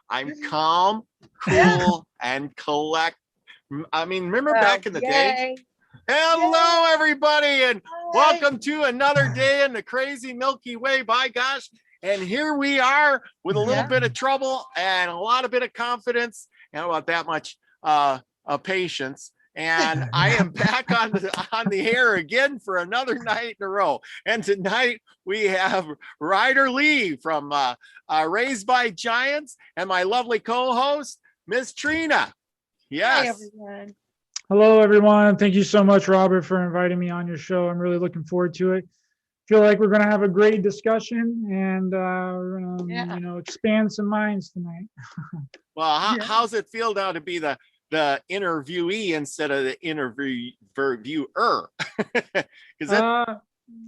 I'm calm, cool, and collect. I mean, remember back in the day? Hello, everybody, and welcome to another day in the crazy Milky Way. By gosh, and here we are with a little bit of trouble and a lot of bit of confidence and about that much patience. And I am back on the air again for another night in a row. And tonight we have Ryder Lee from Raised by Giants and my lovely co-host, Miss Trina. Yes. Hi, everyone. Hello, everyone. Thank you so much, Robert, for inviting me on your show. I'm really looking forward to it. Feel like we're going to have a great discussion and we're going to, expand some minds tonight. Well, how's it feel now to be the interviewee instead of the interviewer?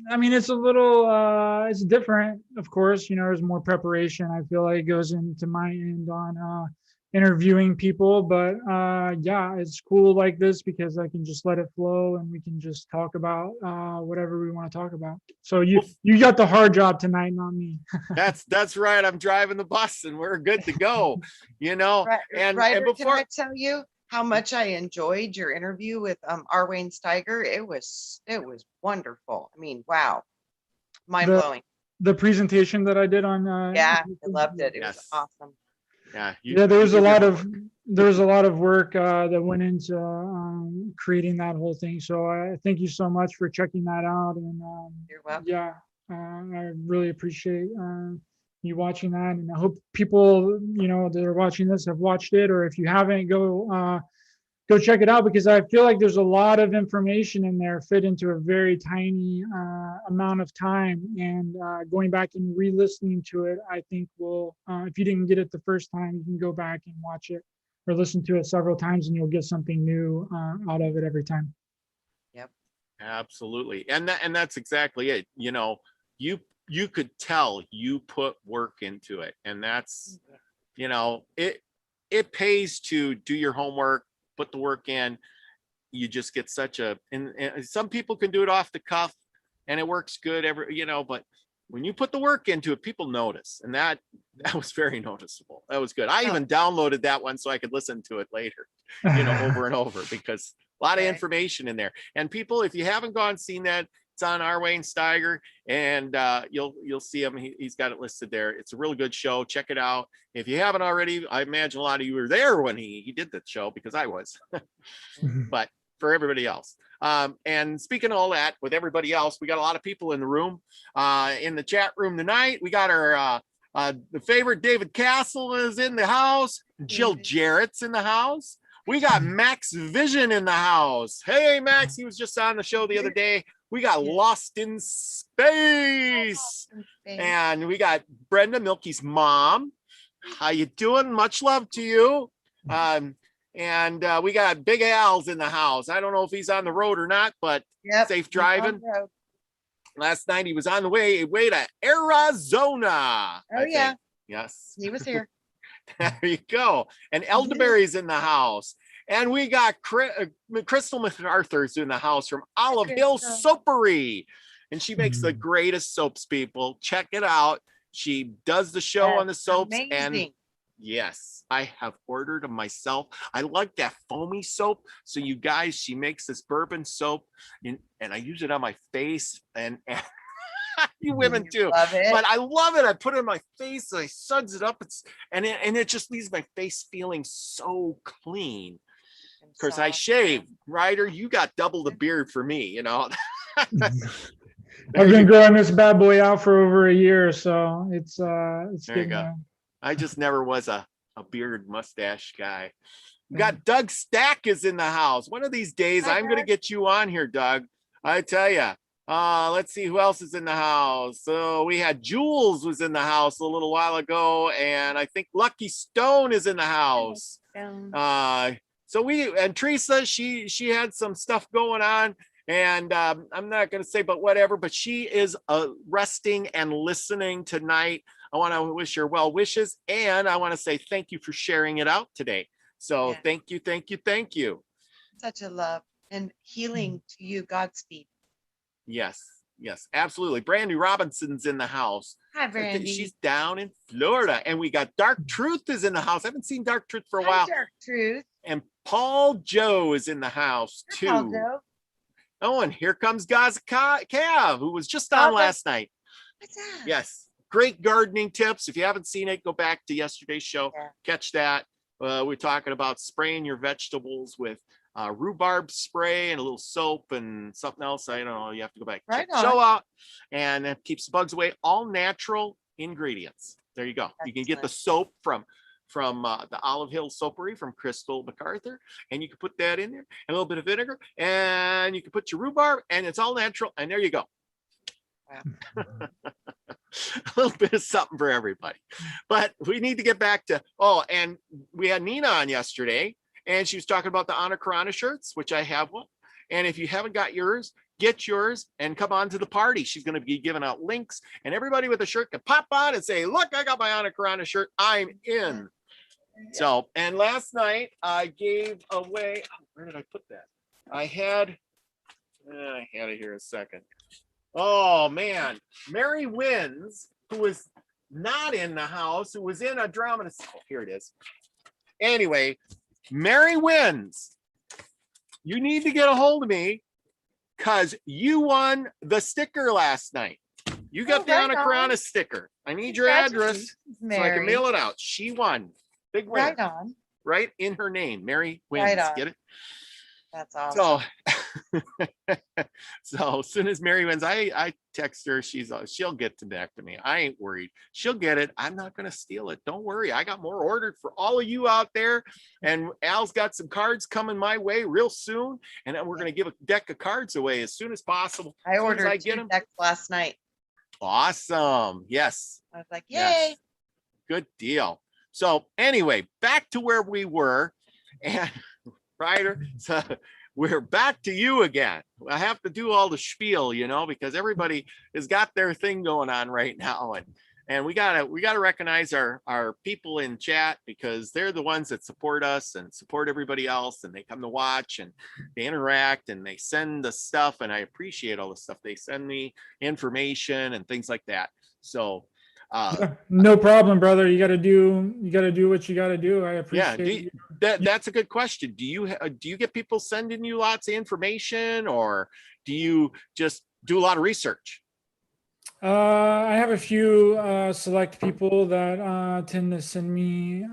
I mean, it's a little, it's different, of course. There's more preparation. I feel like it goes into my end on interviewing people, but yeah, it's cool like this because I can just let it flow and we can just talk about whatever we want to talk about. So you got the hard job tonight, not me. That's right. I'm driving the bus and we're good to go. Right, and Ryder, before can I tell you how much I enjoyed your interview with R. Wayne Steiger? It was wonderful. I mean, wow, mind blowing. The presentation that I did on I loved it. It was awesome. Yeah, there was a lot of work that went into creating that whole thing. So I thank you so much for checking that out. And you're welcome. Yeah, I really appreciate you watching that, and I hope people that are watching this have watched it, or if you haven't, go check it out, because I feel like there's a lot of information in there fit into a very tiny amount of time, and going back and re-listening to it, I think will, if you didn't get it the first time, you can go back and watch it or listen to it several times and you'll get something new out of it every time. Yep. Absolutely. And that's exactly it. You could tell you put work into it, and that's, it pays to do your homework, put the work in. You just get and some people can do it off the cuff and it works good but when you put the work into it, people notice, and that was very noticeable. That was good. I even downloaded that one so I could listen to it later, over and over, because a lot of information in there. And people, if you haven't seen that, it's on R. Wayne Steiger, and you'll see him. He's got it listed there. It's a really good show. Check it out. If you haven't already, I imagine a lot of you were there when he did the show, because I was. But for everybody else, and speaking of all that, with everybody else, we got a lot of people in the room, in the chat room tonight. We got our the favorite David Castle is in the house. Jill Jarrett's in the house. We got Max Vision in the house. Hey, Max, he was just on the show the other day. We got Lost in Space. And we got Brenda, Milky's mom. How you doing? Much love to you. And we got Big Al's in the house. I don't know if he's on the road or not, but safe driving. Last night he was on the way to Arizona. Oh, yeah. Yes. He was here. There you go. And Elderberry's in the house. And we got Crystal MacArthur's in the house from Olive Hill Soapery. And she makes the greatest soaps, people. Check it out. She does the show on the soaps. Amazing. And yes, I have ordered them myself. I like that foamy soap. So you guys, she makes this bourbon soap, and I use it on my face, and you women too. Love it. But I love it. I put it on my face and I suds it up. And it just leaves my face feeling so clean. Because I shave. Ryder, you got double the beard for me, I've been growing this bad boy out for over a year, so it's there you go. I just never was a beard mustache guy. We got Doug Stack is in the house. One of these days, I'm going to get you on here, Doug. I tell you. Let's see who else is in the house. So we had Jules was in the house a little while ago, and I think Lucky Stone is in the house. So and Teresa, she had some stuff going on, and I'm not going to say, but whatever, but she is resting and listening tonight. I want to wish her well wishes, and I want to say thank you for sharing it out today. So thank you. Such a love and healing to you. Godspeed. Yes, absolutely. Brandy Robinson's in the house. Hi, Brandy. She's down in Florida, and we got Dark Truth is in the house. I haven't seen Dark Truth for a Hi, while. Dark Truth. And Paul Joe is in the house Hi, Paul too. Joe. Oh, and here comes Gaza Cav, who was just on Gaza. last night. What's that? Yes, great gardening tips. If you haven't seen it, go back to yesterday's show, Yeah. catch that. We're talking about spraying your vegetables with rhubarb spray and a little soap and something else. I don't know. You have to go back and check Right the show on. out, and it keeps the bugs away. All natural ingredients. There you go. You can get the soap from the Olive Hill Soapery from Crystal MacArthur, and you can put that in there, and a little bit of vinegar, and you can put your rhubarb, and it's all natural. And there you go. Wow. A little bit of something for everybody. But we need to get back to, and we had Nina on yesterday, and she was talking about the Ana Karana shirts, which I have one. And if you haven't got yours, get yours and come on to the party. She's going to be giving out links, and everybody with a shirt can pop on and say, look, I got my Ana Karana shirt. I'm in. So, and last night I gave away, where did I put that? I had it here a second. Oh man, Mary Wins, who was not in the house, who was in a drama. Here it is. Anyway, Mary Wins, you need to get a hold of me because you won the sticker last night. You got the Ana Karana sticker. I need your address so I can mail it out. She won. Big win. Right on. Right in her name, Mary Wins. Right on. Get it? That's awesome. So as soon as Mary wins, I text her. She'll get back to me. I ain't worried. She'll get it. I'm not going to steal it. Don't worry. I got more ordered for all of you out there. And Al's got some cards coming my way real soon. And then we're going to give a deck of cards away as soon as possible. I ordered I get 2 them. decks last night. Awesome. Yes. I was like, yay. Yes. Good deal. So anyway, back to where we were. And Ryder, so we're back to you again. I have to do all the spiel, because everybody has got their thing going on right now, and we gotta recognize our people in chat because they're the ones that support us and support everybody else, and they come to watch and they interact and they send the stuff, and I appreciate all the stuff they send me, information and things like that. So. No problem, brother. You got to do what you got to do. I appreciate that's a good question. Do you get people sending you lots of information, or do you just do a lot of research? I have a few select people that tend to send me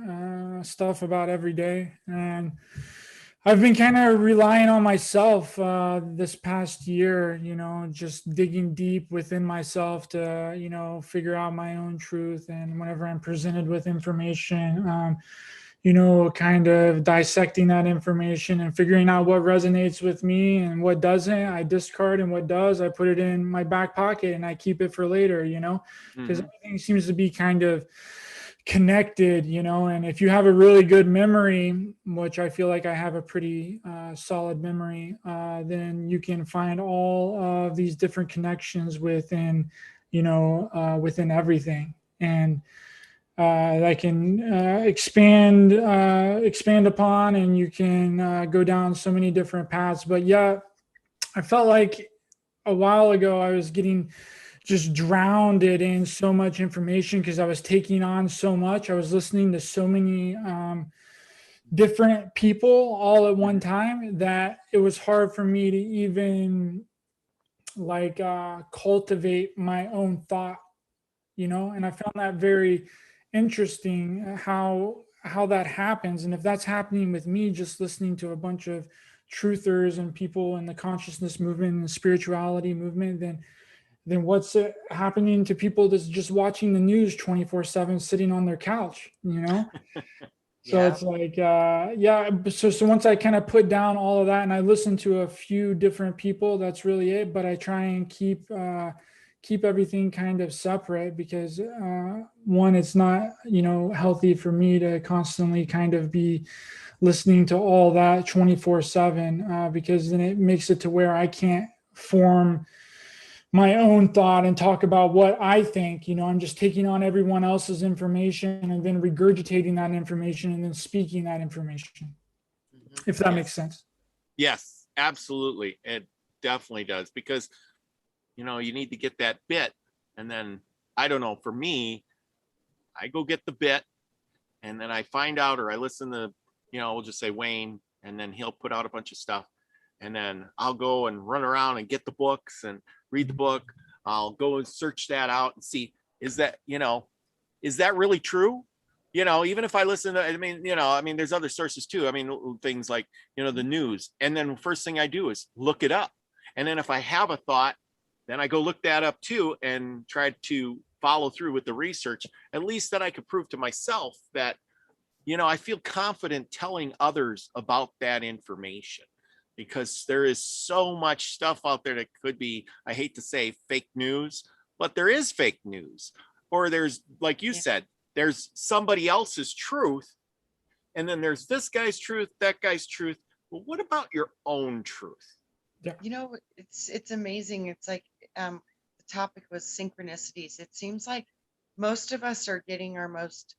stuff about every day, and I've been kind of relying on myself this past year, just digging deep within myself to, figure out my own truth. And whenever I'm presented with information, kind of dissecting that information and figuring out what resonates with me and what doesn't, I discard, and what does, I put it in my back pocket and I keep it for later, because everything seems to be kind of connected, and if you have a really good memory, which I feel like I have a pretty solid memory, then you can find all of these different connections within, within everything. And that can expand upon, and you can go down so many different paths. But yeah, I felt like a while ago I was getting just drowned in so much information because I was taking on so much. I was listening to so many different people all at one time that it was hard for me to even cultivate my own thought, and I found that very interesting how that happens. And if that's happening with me, just listening to a bunch of truthers and people in the consciousness movement and the spirituality movement, then what's happening to people that's just watching the news 24/7, sitting on their couch, So it's like, So once I kind of put down all of that and I listen to a few different people, that's really it. But I try and keep everything kind of separate because one, it's not, healthy for me to constantly kind of be listening to all that 24/7 because then it makes it to where I can't form my own thought and talk about what I think. I'm just taking on everyone else's information and then regurgitating that information and then speaking that information, if that makes sense. Yes, absolutely. It definitely does, because you need to get that bit and then I don't know, for me, I go get the bit and then I find out, or I listen to, we'll just say Wayne, and then he'll put out a bunch of stuff. And then I'll go and run around and get the books and read the book. I'll go and search that out and see, is that really true? Even if I listen to, there's other sources too. Things like, the news. And then first thing I do is look it up. And then if I have a thought, then I go look that up too and try to follow through with the research, at least that I could prove to myself that, I feel confident telling others about that information, because there is so much stuff out there that could be, I hate to say fake news, but there is fake news. Or there's, like you said, there's somebody else's truth. And then there's this guy's truth, that guy's truth. Well, what about your own truth? Yeah. It's amazing. It's like the topic was synchronicities. It seems like most of us are getting our most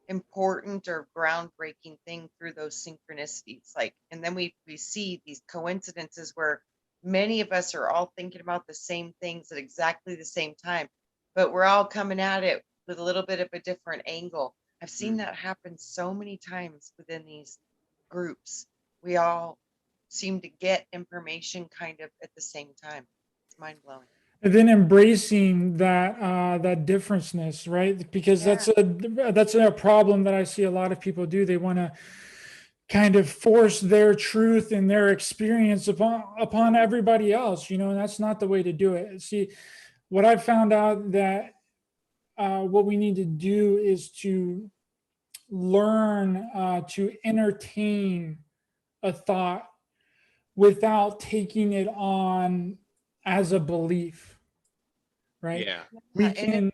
important or groundbreaking thing through those synchronicities. And then we see these coincidences where many of us are all thinking about the same things at exactly the same time, but we're all coming at it with a little bit of a different angle. I've seen that happen so many times within these groups. We all seem to get information kind of at the same time. It's mind blowing. And then embracing that differenceness, right? Because that's a problem that I see a lot of people do. They want to kind of force their truth and their experience upon everybody else, and that's not the way to do it. See, what I've found out that what we need to do is to learn to entertain a thought without taking it on as a belief, right? Yeah. We can,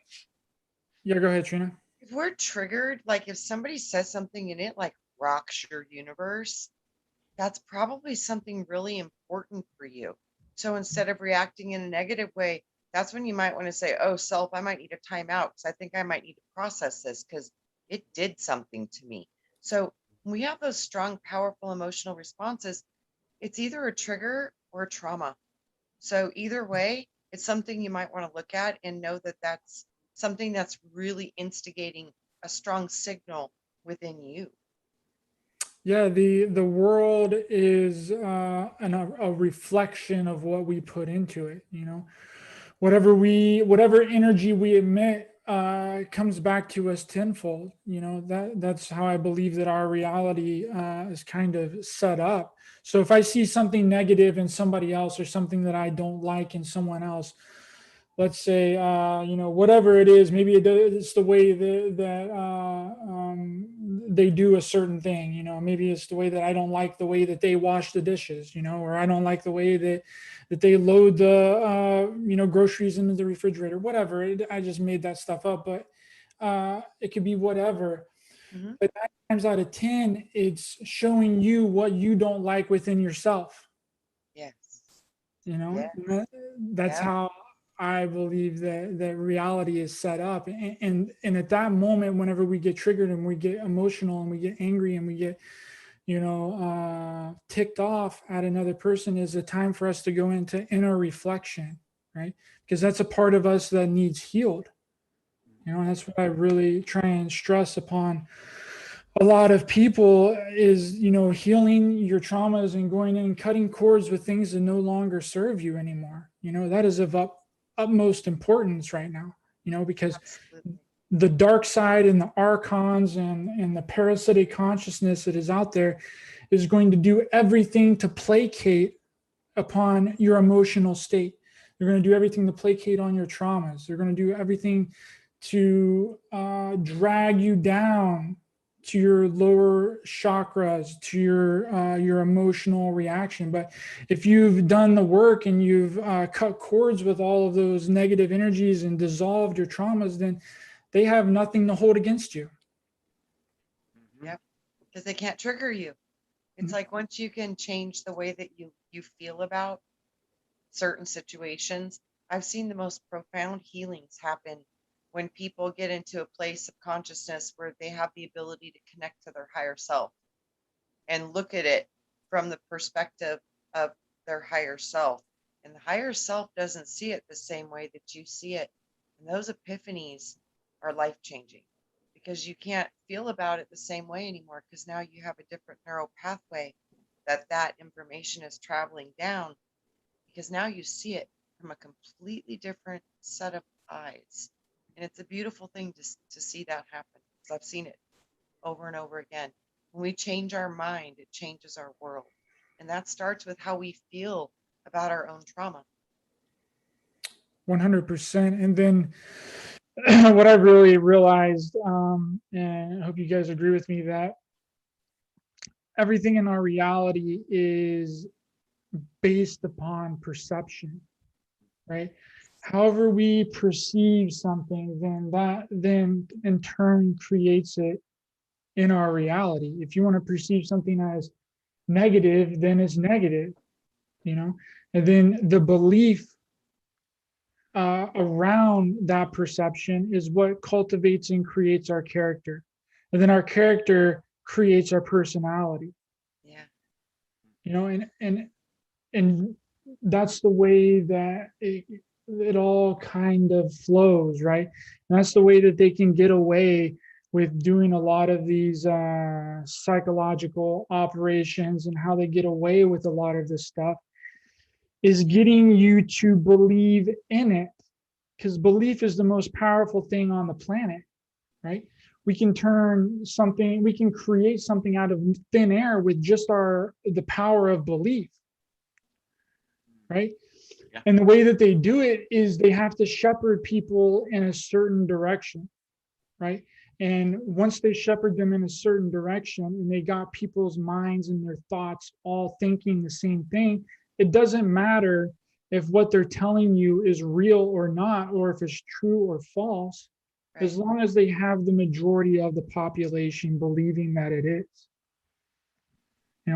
go ahead, Trina. If we're triggered, like if somebody says something in it like rocks your universe, that's probably something really important for you. So instead of reacting in a negative way, that's when you might want to say, oh, self, I might need a timeout because I think I might need to process this because it did something to me. So when we have those strong, powerful emotional responses, it's either a trigger or a trauma. So either way, it's something you might want to look at and know that that's something that's really instigating a strong signal within you. Yeah, the world is a reflection of what we put into it. Whatever energy we emit comes back to us tenfold. That's how I believe that our reality is kind of set up. So if I see something negative in somebody else or something that I don't like in someone else, let's say, whatever it is, maybe it's the way that they do a certain thing, maybe it's the way that I don't like the way that they wash the dishes, or I don't like the way that they load the, groceries into the refrigerator, whatever. I just made that stuff up, but it could be whatever. Mm-hmm. But 9 times out of 10, it's showing you what you don't like within yourself. Yes. Yes. That's how I believe that reality is set up. And at that moment, whenever we get triggered and we get emotional and we get angry and we get, ticked off at another person, is a time for us to go into inner reflection, right? Because that's a part of us that needs healed. And that's what I really try and stress upon a lot of people is, healing your traumas and going in and cutting cords with things that no longer serve you anymore. That is of utmost importance right now, because absolutely. The dark side and the archons and the parasitic consciousness that is out there is going to do everything to placate upon your emotional state. They're going to do everything to placate on your traumas. They're going to do everything to drag you down to your lower chakras, to your emotional reaction. But if you've done the work and you've cut cords with all of those negative energies and dissolved your traumas, then they have nothing to hold against you. Yep, because they can't trigger you. It's like once you can change the way that you feel about certain situations, I've seen the most profound healings happen when people get into a place of consciousness where they have the ability to connect to their higher self and look at it from the perspective of their higher self. And the higher self doesn't see it the same way that you see it. And those epiphanies are life changing because you can't feel about it the same way anymore because now you have a different neural pathway that information is traveling down because now you see it from a completely different set of eyes. And it's a beautiful thing to see that happen. Because I've seen it over and over again. When we change our mind, it changes our world. And that starts with how we feel about our own trauma. 100%. And then what I really realized, and I hope you guys agree with me, that everything in our reality is based upon perception, right? However we perceive something, then in turn creates it in our reality. If you want to perceive something as negative, then it's negative, and then the belief around that perception is what cultivates and creates our character. And then our character creates our personality. Yeah. And that's the way that it all kind of flows, right? And that's the way that they can get away with doing a lot of these psychological operations, and how they get away with a lot of this stuff is getting you to believe in it, because belief is the most powerful thing on the planet, right? We can create something out of thin air with just the power of belief, right? Yeah. And the way that they do it is they have to shepherd people in a certain direction, right? And once they shepherd them in a certain direction and they got people's minds and their thoughts all thinking the same thing, it doesn't matter if what they're telling you is real or not, or if it's true or false, Right. as long as they have the majority of the population believing that it is. I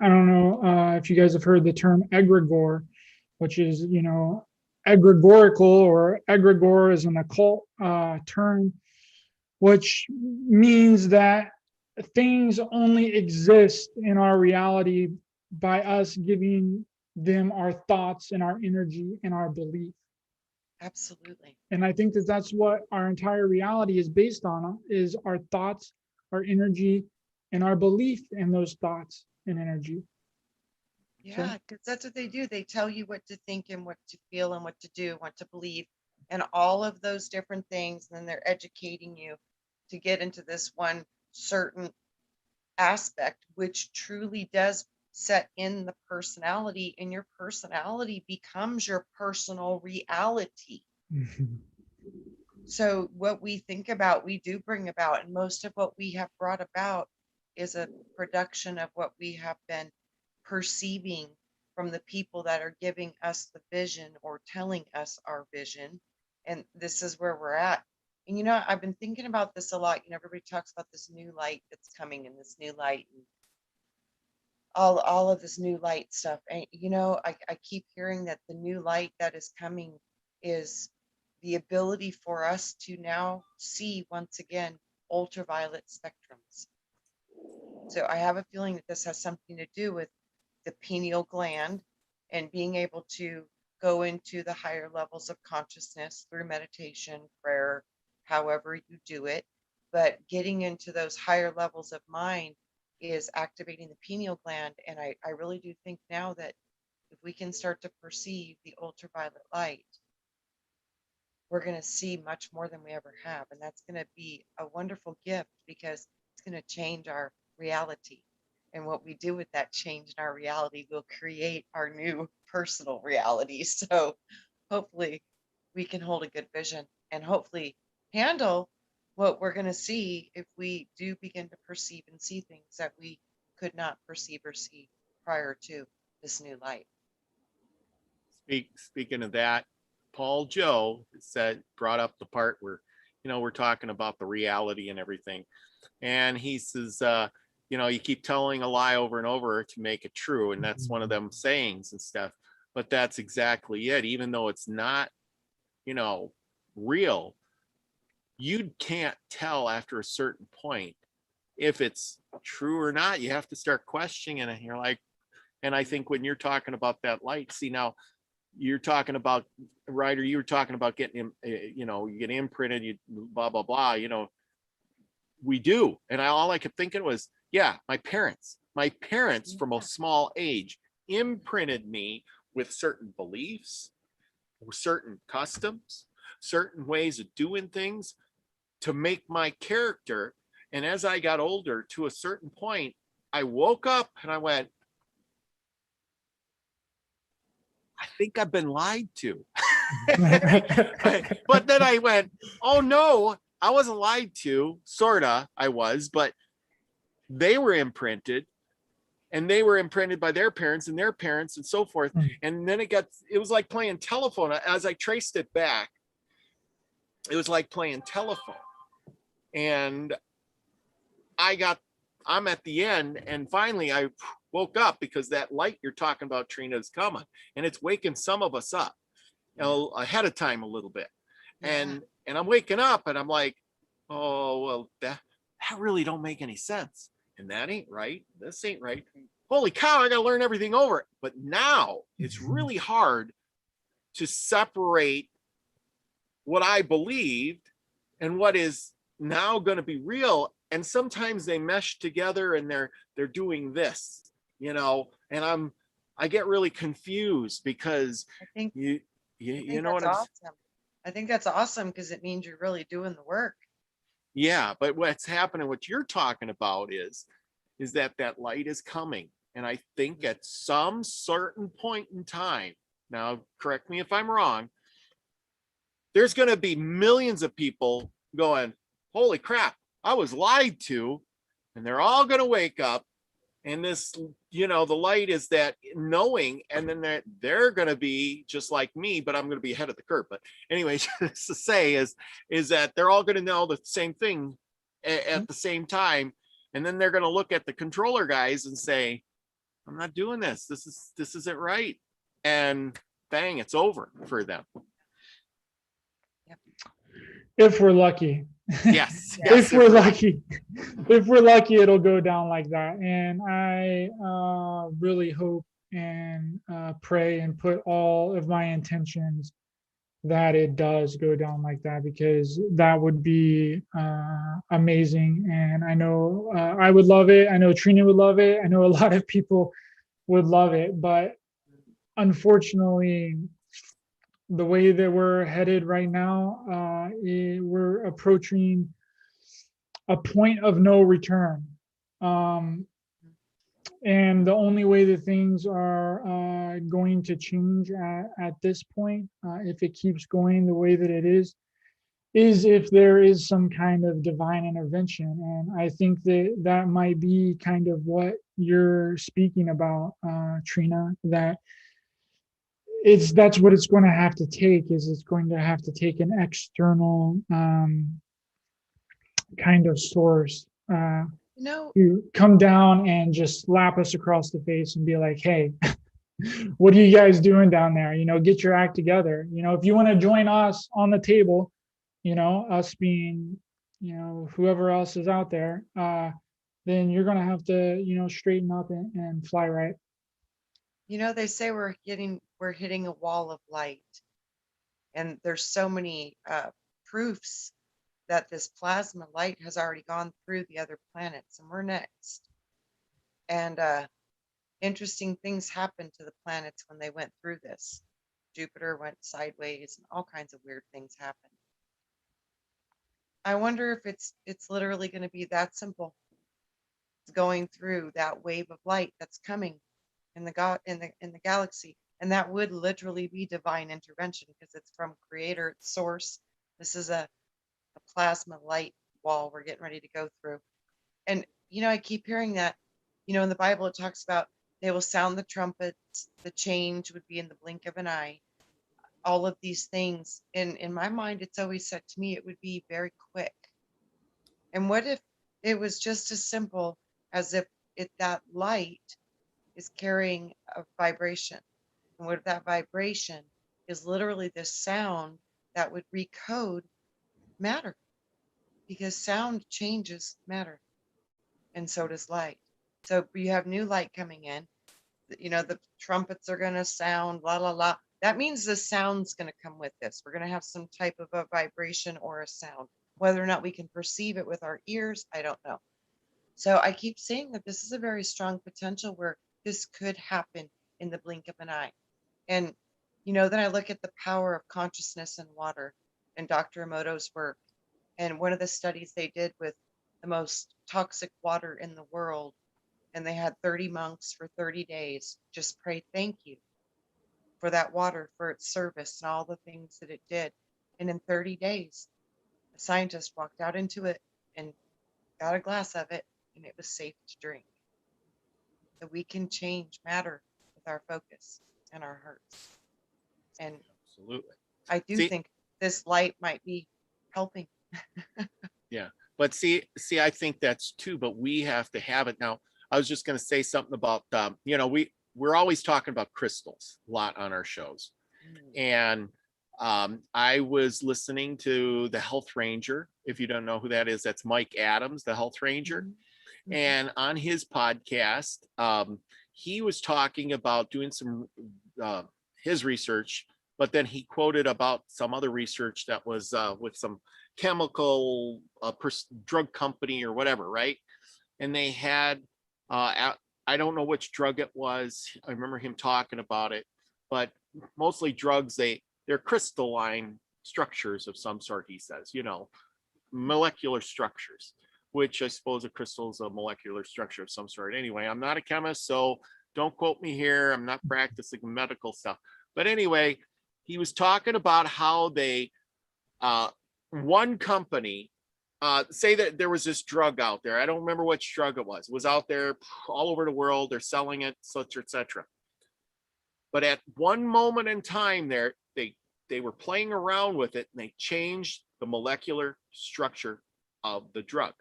don't know if you guys have heard the term egregore, which is, egregorical, or egregore is an occult term, which means that things only exist in our reality by us giving them our thoughts and our energy and our belief. Absolutely. And I think that that's what our entire reality is based on, is our thoughts, our energy, and our belief in those thoughts and energy. Yeah, because that's what they do. They tell you what to think and what to feel and what to do, what to believe, and all of those different things. And then they're educating you to get into this one certain aspect, which truly does set in the personality, and your personality becomes your personal reality. So what we think about, we do bring about, and most of what we have brought about is a production of what we have been perceiving from the people that are giving us the vision or telling us our vision. And this is where we're at. And I've been thinking about this a lot. Everybody talks about this new light that's coming, and this new light, and all of this new light stuff. And I keep hearing that the new light that is coming is the ability for us to now see once again ultraviolet spectrums. So I have a feeling that this has something to do with the pineal gland and being able to go into the higher levels of consciousness through meditation, prayer, however you do it. But getting into those higher levels of mind is activating the pineal gland. And I really do think now that if we can start to perceive the ultraviolet light, we're going to see much more than we ever have. And that's going to be a wonderful gift, because it's going to change our reality. And what we do with that change in our reality will create our new personal reality. So hopefully we can hold a good vision and hopefully handle what we're going to see if we do begin to perceive and see things that we could not perceive or see prior to this new light. Speaking of that, Paul Joe brought up the part where, we're talking about the reality and everything. And he says, you keep telling a lie over and over to make it true. And that's one of them sayings and stuff. But that's exactly it. Even though it's not, real, you can't tell after a certain point if it's true or not. You have to start questioning it. And you're like, and I think when you're talking about that light, see, now you're talking about, Ryder, you were talking about getting, you get imprinted, you blah, blah, blah, we do. And all I kept thinking was, yeah, my parents from a small age imprinted me with certain beliefs, certain customs, certain ways of doing things to make my character. And as I got older, to a certain point, I woke up and I went, I think I've been lied to. But then I went, oh no, I wasn't lied to. Sorta, I was, but they were imprinted, and they were imprinted by their parents and their parents and so forth. And then it was like playing telephone. As I traced it back, it was like playing telephone. And I'm at the end, and finally I woke up, because that light you're talking about, Trina, is coming, and it's waking some of us up, ahead of time a little bit. And I'm waking up and I'm like, oh, well, that really don't make any sense. And that ain't right. This ain't right. Holy cow, I got to learn everything over. But now it's really hard to separate what I believed and what is now going to be real. And sometimes they mesh together, and they're doing this, and I get really confused, because I think you know what I'm saying? awesome. I think that's awesome, because it means you're really doing the work. Yeah, but what's happening, what you're talking about is that light is coming. And I think at some certain point in time, now correct me if I'm wrong, there's going to be millions of people going, holy crap, I was lied to. And they're all going to wake up. And this, the light is that knowing, and then they're going to be just like me, but I'm going to be ahead of the curve. But anyway, just to say is that they're all going to know the same thing at the same time. And then they're going to look at the controller guys and say, I'm not doing this. This isn't right. And bang, it's over for them. If we're lucky. Yes. If we're lucky. If we're lucky, it'll go down like that. And I really hope and pray and put all of my intentions that it does go down like that, because that would be amazing. And I know I would love it. I know Trina would love it. I know a lot of people would love it. But unfortunately, the way that we're headed right now, we're approaching a point of no return. And the only way that things are going to change at this point, if it keeps going the way that it is if there is some kind of divine intervention. And I think that might be kind of what you're speaking about, Trina, that that's what it's going to have to take. It's going to have to take an external kind of source to come down and just slap us across the face and be like, hey, what are you guys doing down there? Get your act together. If you want to join us on the table, us being, whoever else is out there, then you're going to have to, straighten up and fly right. They say we're hitting a wall of light, and there's so many proofs that this plasma light has already gone through the other planets, and we're next. And interesting things happened to the planets when they went through this. Jupiter went sideways, and all kinds of weird things happened. I wonder if it's literally going to be that simple. It's going through that wave of light that's coming in the galaxy, and that would literally be divine intervention, because it's from creator, it's source. This is a plasma light wall we're getting ready to go through. And I keep hearing that in the Bible it talks about they will sound the trumpets, the change would be in the blink of an eye, all of these things. And in my mind, it's always said to me it would be very quick. And what if it was just as simple as if that light is carrying a vibration, and what if that vibration is literally this sound that would recode matter, because sound changes matter, and so does light. So you have new light coming in, the trumpets are going to sound, la la la, that means the sound's going to come with this. We're going to have some type of a vibration or a sound. Whether or not we can perceive it with our ears, I don't know. So I keep saying that this is a very strong potential where this could happen in the blink of an eye. And, then I look at the power of consciousness in water and Dr. Emoto's work. And one of the studies they did with the most toxic water in the world, and they had 30 monks for 30 days just pray thank you for that water, for its service and all the things that it did. And in 30 days, a scientist walked out into it and got a glass of it, and it was safe to drink. That we can change matter with our focus and our hearts. And Absolutely. I do think this light might be helping. Yeah. But see, I think that's too, but we have to have it. Now, I was just going to say something about, we're always talking about crystals a lot on our shows. And I was listening to the Health Ranger. If you don't know who that is, that's Mike Adams, the Health Ranger. And on his podcast, he was talking about doing some his research, but then he quoted about some other research that was with some chemical drug company or whatever, right? And they had I don't know which drug it was. I remember him talking about it, but mostly drugs, they're crystalline structures of some sort, he says, molecular structures, which I suppose a crystal is a molecular structure of some sort. Anyway, I'm not a chemist, so don't quote me here. I'm not practicing medical stuff. But anyway, he was talking about how they, one company, say that there was this drug out there. I don't remember which drug it was. It was out there all over the world. They're selling it, et cetera, et cetera. But at one moment in time there, they were playing around with it and they changed the molecular structure of the drug.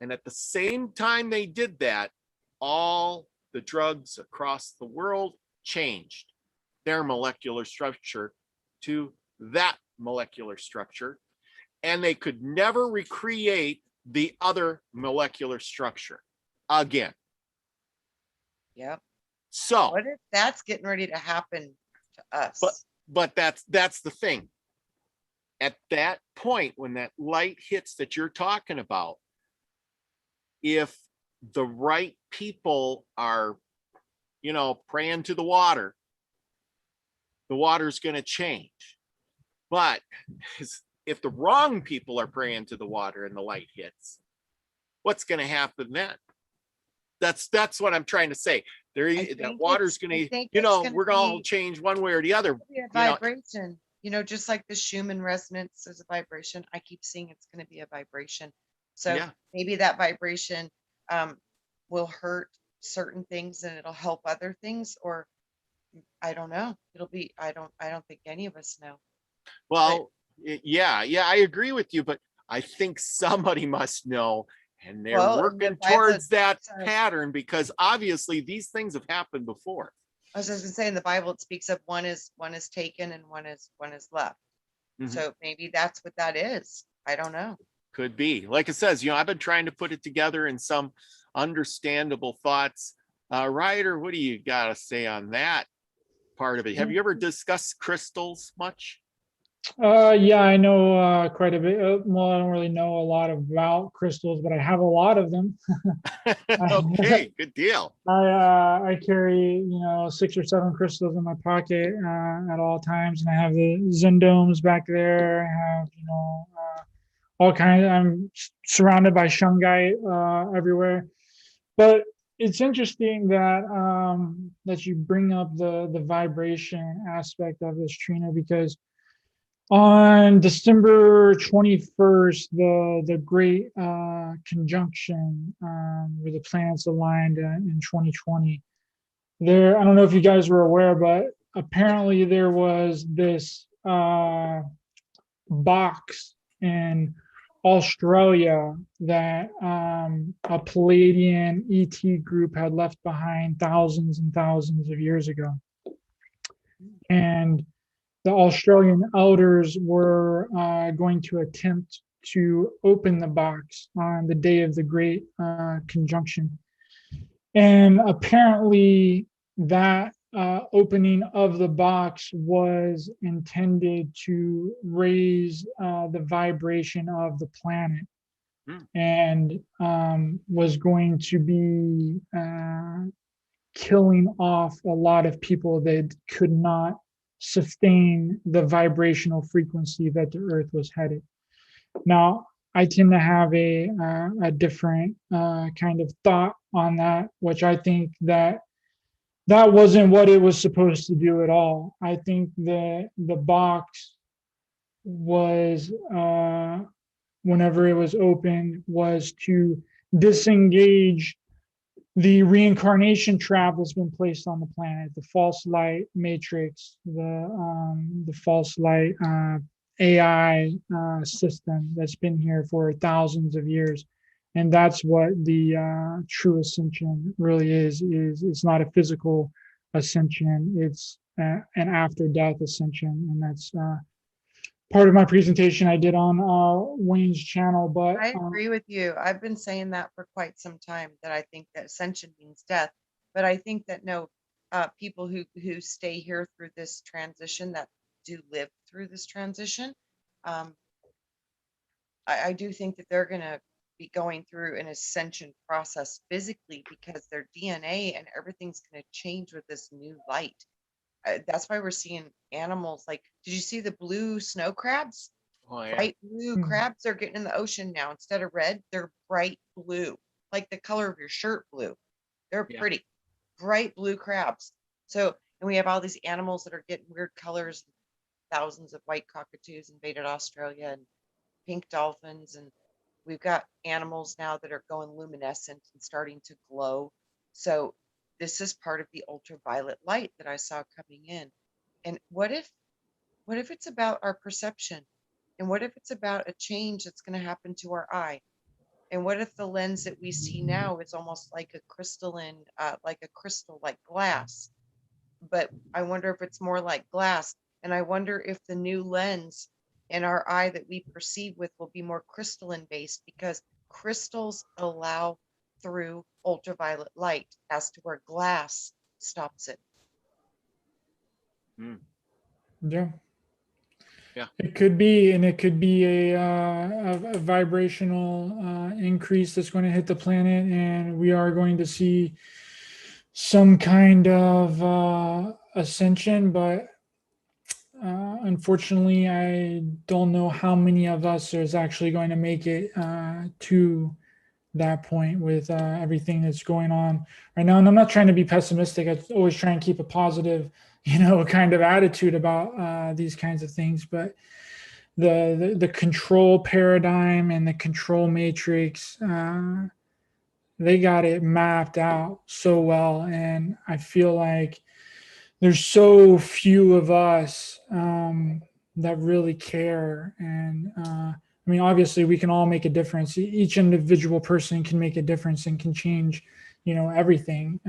And at the same time they did that, all the drugs across the world changed their molecular structure to that molecular structure. And they could never recreate the other molecular structure again. Yep. So what if that's getting ready to happen to us? But that's the thing. At that point, when that light hits that you're talking about, if the right people are, praying to the water's going to change. But if the wrong people are praying to the water and the light hits, what's going to happen then? That's what I'm trying to say. That water's going to, we're going to change one way or the other. Be a vibration, just like the Schumann resonance is a vibration. I keep seeing it's going to be a vibration. So maybe that vibration will hurt certain things and it'll help other things, or I don't know. It'll be, I don't think any of us know. Well, yeah, I agree with you, but I think somebody must know, and they're working towards that pattern, because obviously these things have happened before. I was just gonna say, in the Bible it speaks of one is taken and one is left. So maybe that's what that is. I don't know. Could be. Like it says, I've been trying to put it together in some understandable thoughts. Ryder, what do you got to say on that part of it? Have you ever discussed crystals much? Yeah, I know quite a bit. Well, I don't really know a lot about crystals, but I have a lot of them. Okay, good deal. I carry 6 or 7 crystals in my pocket at all times, and I have the Zen domes back there. I have all kinds. I'm surrounded by shungite everywhere. But it's interesting that you bring up the vibration aspect of this, Trina, because on December 21st, the great conjunction where the planets aligned in 2020. I don't know if you guys were aware, but apparently there was this box in Australia that a Palladian ET group had left behind thousands and thousands of years ago. And the Australian elders were going to attempt to open the box on the day of the great conjunction. And apparently that opening of the box was intended to raise the vibration of the planet, and was going to be killing off a lot of people that could not sustain the vibrational frequency that the earth was headed. Now, I tend to have a different kind of thought on that, which I think that wasn't what it was supposed to do at all. I think that the box was, whenever it was opened, was to disengage the reincarnation trap that's been placed on the planet, the false light matrix, the false light AI system that's been here for thousands of years. And that's what the true ascension really is. It's not a physical ascension, it's an after death ascension. And that's part of my presentation I did on Wayne's channel. But I agree with you. I've been saying that for quite some time, that I think that ascension means death. But I think that no, people who stay here through this transition, that do live through this transition, I do think that they're going to be going through an ascension process physically, because their DNA and everything's going to change with this new light. That's why we're seeing animals like, did you see the blue snow crabs? Oh yeah. Bright blue Mhm. crabs are getting in the ocean now. Instead of red, they're bright blue, like the color of your shirt blue. They're Yeah. pretty bright blue crabs. So, and we have all these animals that are getting weird colors, thousands of white cockatoos invaded Australia, and pink dolphins, and we've got animals now that are going luminescent and starting to glow. So this is part of the ultraviolet light that I saw coming in. And what if it's about our perception? And what if it's about a change that's going to happen to our eye? And what if the lens that we see now is almost like a crystalline, like a crystal, like glass? But I wonder if it's more like glass. And I wonder if the new lens in our eye that we perceive with will be more crystalline based, because crystals allow through ultraviolet light, as to where glass stops it. yeah. Yeah. It could be, and it could be a vibrational increase that's going to hit the planet, and we are going to see some kind of ascension. But unfortunately, I don't know how many of us is actually going to make it to that point with everything that's going on right now. And I'm not trying to be pessimistic. I always try and keep a positive, kind of attitude about these kinds of things. But the control paradigm and the control matrix, they got it mapped out so well. And I feel like there's so few of us that really care. And I mean, obviously, we can all make a difference. Each individual person can make a difference and can change, everything.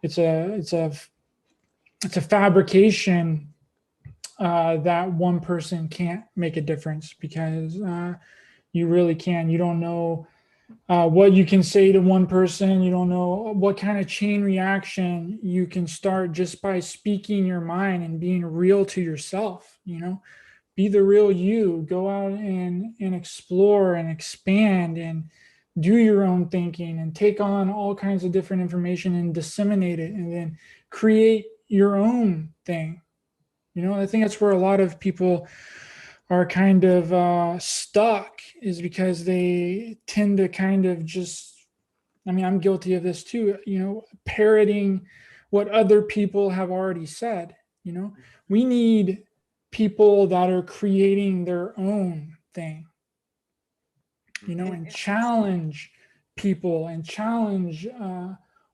It's a fabrication that one person can't make a difference, because you really can. You don't know what you can say to one person. You don't know what kind of chain reaction you can start just by speaking your mind and being real to yourself. Be the real you. Go out and explore and expand and do your own thinking and take on all kinds of different information and disseminate it, and then create your own thing. I think that's where a lot of people are kind of stuck, is because they tend to kind of just, I mean, I'm guilty of this too, parroting what other people have already said. We need people that are creating their own thing, and challenge people and challenge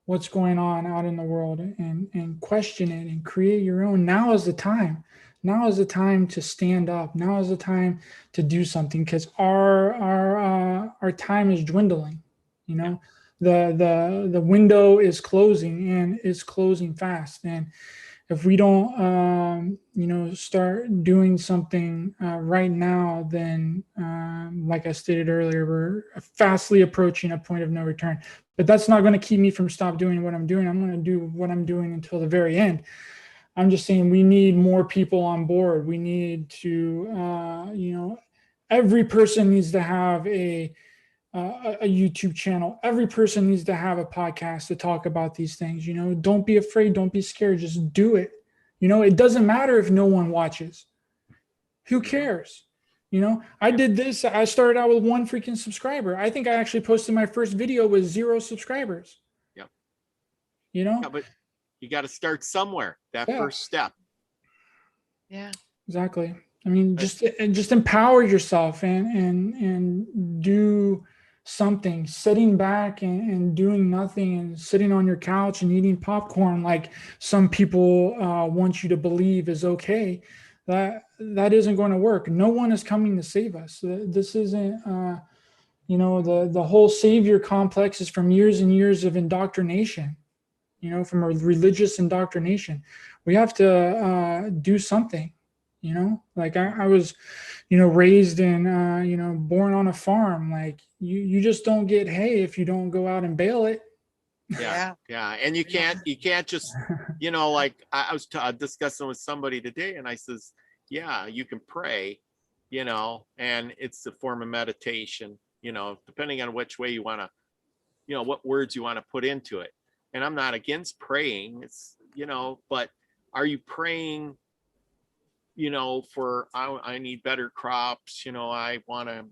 what's going on out in the world, and question it and create your own. Now is the time. Now is the time to stand up. Now is the time to do something, because our time is dwindling. The window is closing, and it's closing fast. And if we don't start doing something right now, then like I stated earlier, we're fastly approaching a point of no return. but that's not going to keep me from stop doing what I'm doing. I'm going to do what I'm doing until the very end. I'm just saying we need more people on board. We need to, every person needs to have a YouTube channel. Every person needs to have a podcast to talk about these things. Don't be afraid. Don't be scared. Just do it. It doesn't matter if no one watches. Who cares? I did this. I started out with 1 freaking subscriber. I think I actually posted my first video with 0 subscribers. Yep. Yeah, but you got to start somewhere. That Yeah. first step. Yeah. Exactly. I mean, just empower yourself and do something. Sitting back and doing nothing and sitting on your couch and eating popcorn like some people want you to believe is okay. That isn't going to work. No one is coming to save us. This isn't, the whole savior complex is from years and years of indoctrination, from a religious indoctrination. We have to do something, like I was, raised in, born on a farm. Like you just don't get hay if you don't go out and bale it. Yeah. And you can't just, like I was discussing with somebody today, and I says, yeah, you can pray, and it's a form of meditation, depending on which way you want to, what words you want to put into it. And I'm not against praying. It's, but are you praying, for, I need better crops, I want to,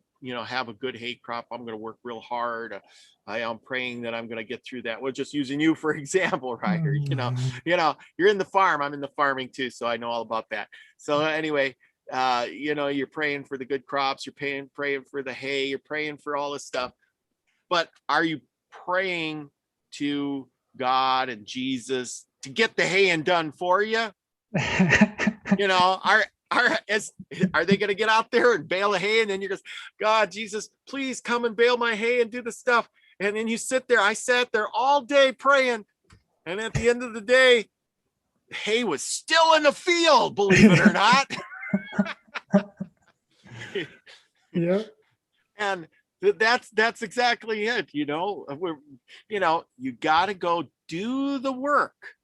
have a good hay crop. I'm going to work real hard. I'm praying that I'm going to get through that. We're just using you for example, Ryder. You're in the farm. I'm in the farming too, so I know all about that. So anyway, you're praying for the good crops. You're praying for the hay. You're praying for all this stuff. But are you praying to God and Jesus to get the hay and done for you? Are they going to get out there and bale the hay, and then you're just, God, Jesus, please come and bale my hay and do the stuff, and then you sit there. I sat there all day praying, and at the end of the day, hay was still in the field, believe it or not. Yeah. And that's exactly it. You got to go do the work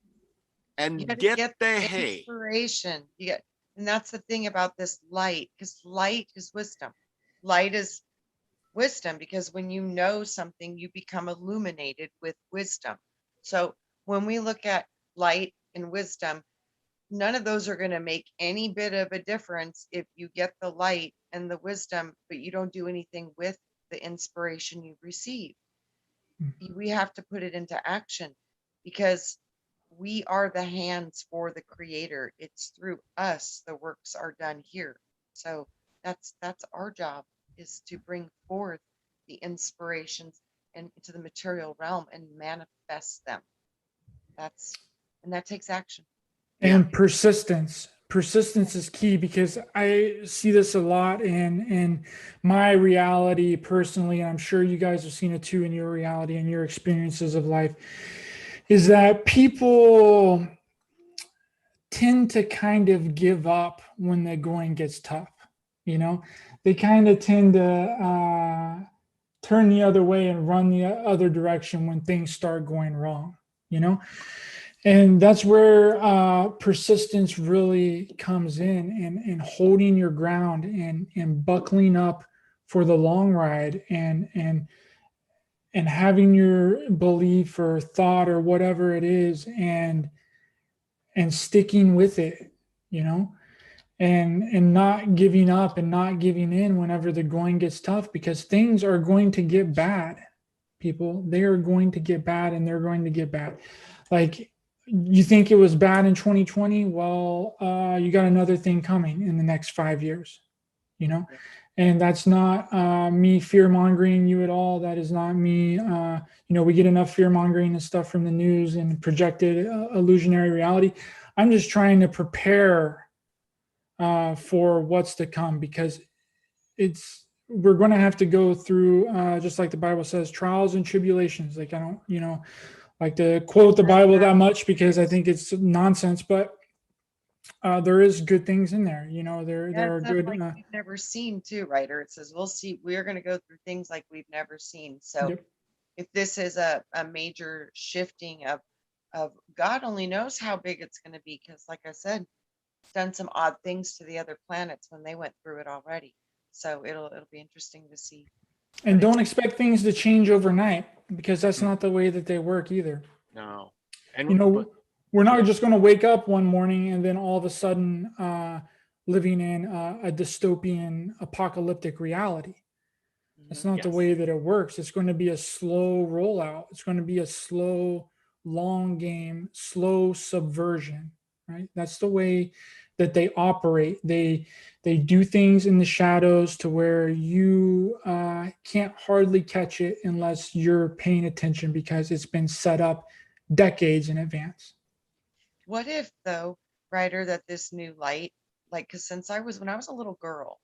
and get the hay. Inspiration. And that's the thing about this light, because light is wisdom. Light is wisdom, because when you know something, you become illuminated with wisdom. So when we look at light and wisdom, none of those are going to make any bit of a difference if you get the light and the wisdom, but you don't do anything with the inspiration you've received. We have to put it into action, because we are the hands for the creator. It's through us the works are done here. So that's our job, is to bring forth the inspirations into the material realm and manifest them. That takes action. And persistence is key, because I see this a lot in my reality personally, and I'm sure you guys have seen it too in your reality and your experiences of life, is that people tend to kind of give up when the going gets tough. They kind of tend to turn the other way and run the other direction when things start going wrong, and that's where persistence really comes in, and holding your ground and buckling up for the long ride, and having your belief or thought or whatever it is, and sticking with it, and not giving up and not giving in whenever the going gets tough, because things are going to get bad. People, they are going to get bad, and they're going to get bad. Like, you think it was bad in 2020? Well, you got another thing coming in the next 5 years, and that's not me fear mongering you at all. That is not me. We get enough fear mongering and stuff from the news and projected illusionary reality. I'm just trying to prepare for what's to come, because we're going to have to go through, just like the Bible says, trials and tribulations. Like, I don't, like to quote the Bible that much, because I think it's nonsense, but there is good things in there. There are good. Like we've never seen too, Ryder. It says we're going to go through things like we've never seen. So Yep. if this is a major shifting of God only knows how big it's going to be, because like I said, it's done some odd things to the other planets when they went through it already. So it'll be interesting to see. And But don't it's- expect things to change overnight, because that's Mm. not the way that they work either. No. And You know, but- we're not yeah. just going to wake up one morning and then all of a sudden living in a dystopian apocalyptic reality. That's not the Yes. way that it works. It's going to be a slow rollout. It's going to be a slow, long game, slow subversion, right? That's the way that they operate. They do things in the shadows to where you can't hardly catch it unless you're paying attention, because it's been set up decades in advance. What if though, Ryder, that this new light, like, because when I was a little girl,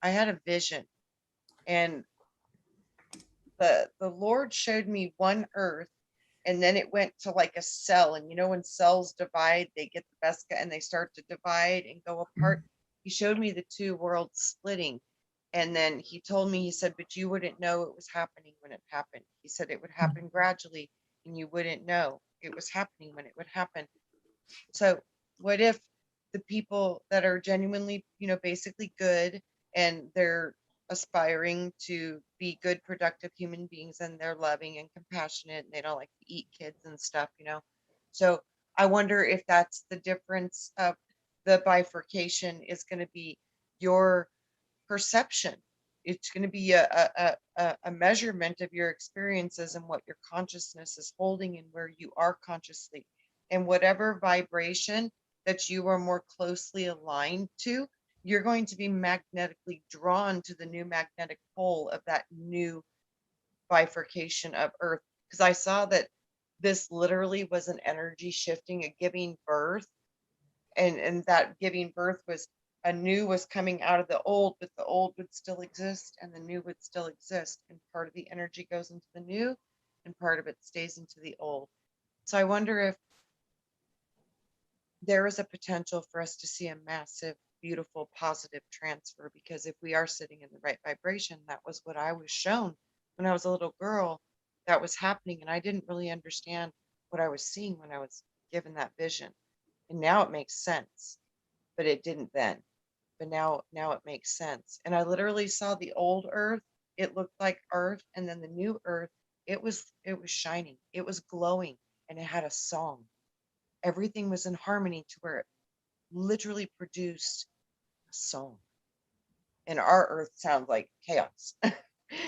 I had a vision, and the Lord showed me one earth, and then it went to like a cell. And you know, when cells divide, they get the best and they start to divide and go apart. He showed me the two worlds splitting. And then he told me, he said, but you wouldn't know it was happening when it happened. He said it would happen gradually and you wouldn't know it was happening when it would happen. So what if the people that are genuinely, you know, basically good, and they're aspiring to be good, productive human beings, and they're loving and compassionate, and they don't like to eat kids and stuff, you know? So I wonder if that's the difference of the bifurcation is going to be your perception. It's going to be a measurement of your experiences and what your consciousness is holding and where you are consciously. And whatever vibration that you are more closely aligned to, you're going to be magnetically drawn to the new magnetic pole of that new bifurcation of Earth. Because I saw that this literally was an energy shifting, a giving birth, and that giving birth was a new was coming out of the old, but the old would still exist and the new would still exist. And part of the energy goes into the new and part of it stays into the old. So I wonder if there is a potential for us to see a massive, beautiful, positive transfer, because if we are sitting in the right vibration, that was what I was shown when I was a little girl, that was happening. And I didn't really understand what I was seeing when I was given that vision. And now it makes sense, but it didn't then. But now it makes sense. And I literally saw the old Earth. It looked like Earth, and then the new Earth, it was shining, it was glowing, and it had a song. Everything was in harmony to where it literally produced a song. And our Earth sounds like chaos,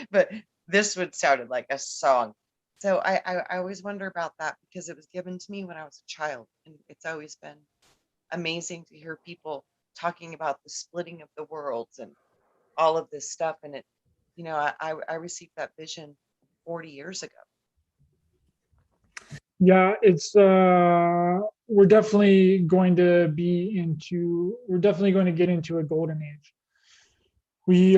but this would sounded like a song. So I always wonder about that, because it was given to me when I was a child, and it's always been amazing to hear people talking about the splitting of the worlds and all of this stuff. And it, you know, I received that vision 40 years ago. Yeah, it's we're definitely going to get into a golden age. We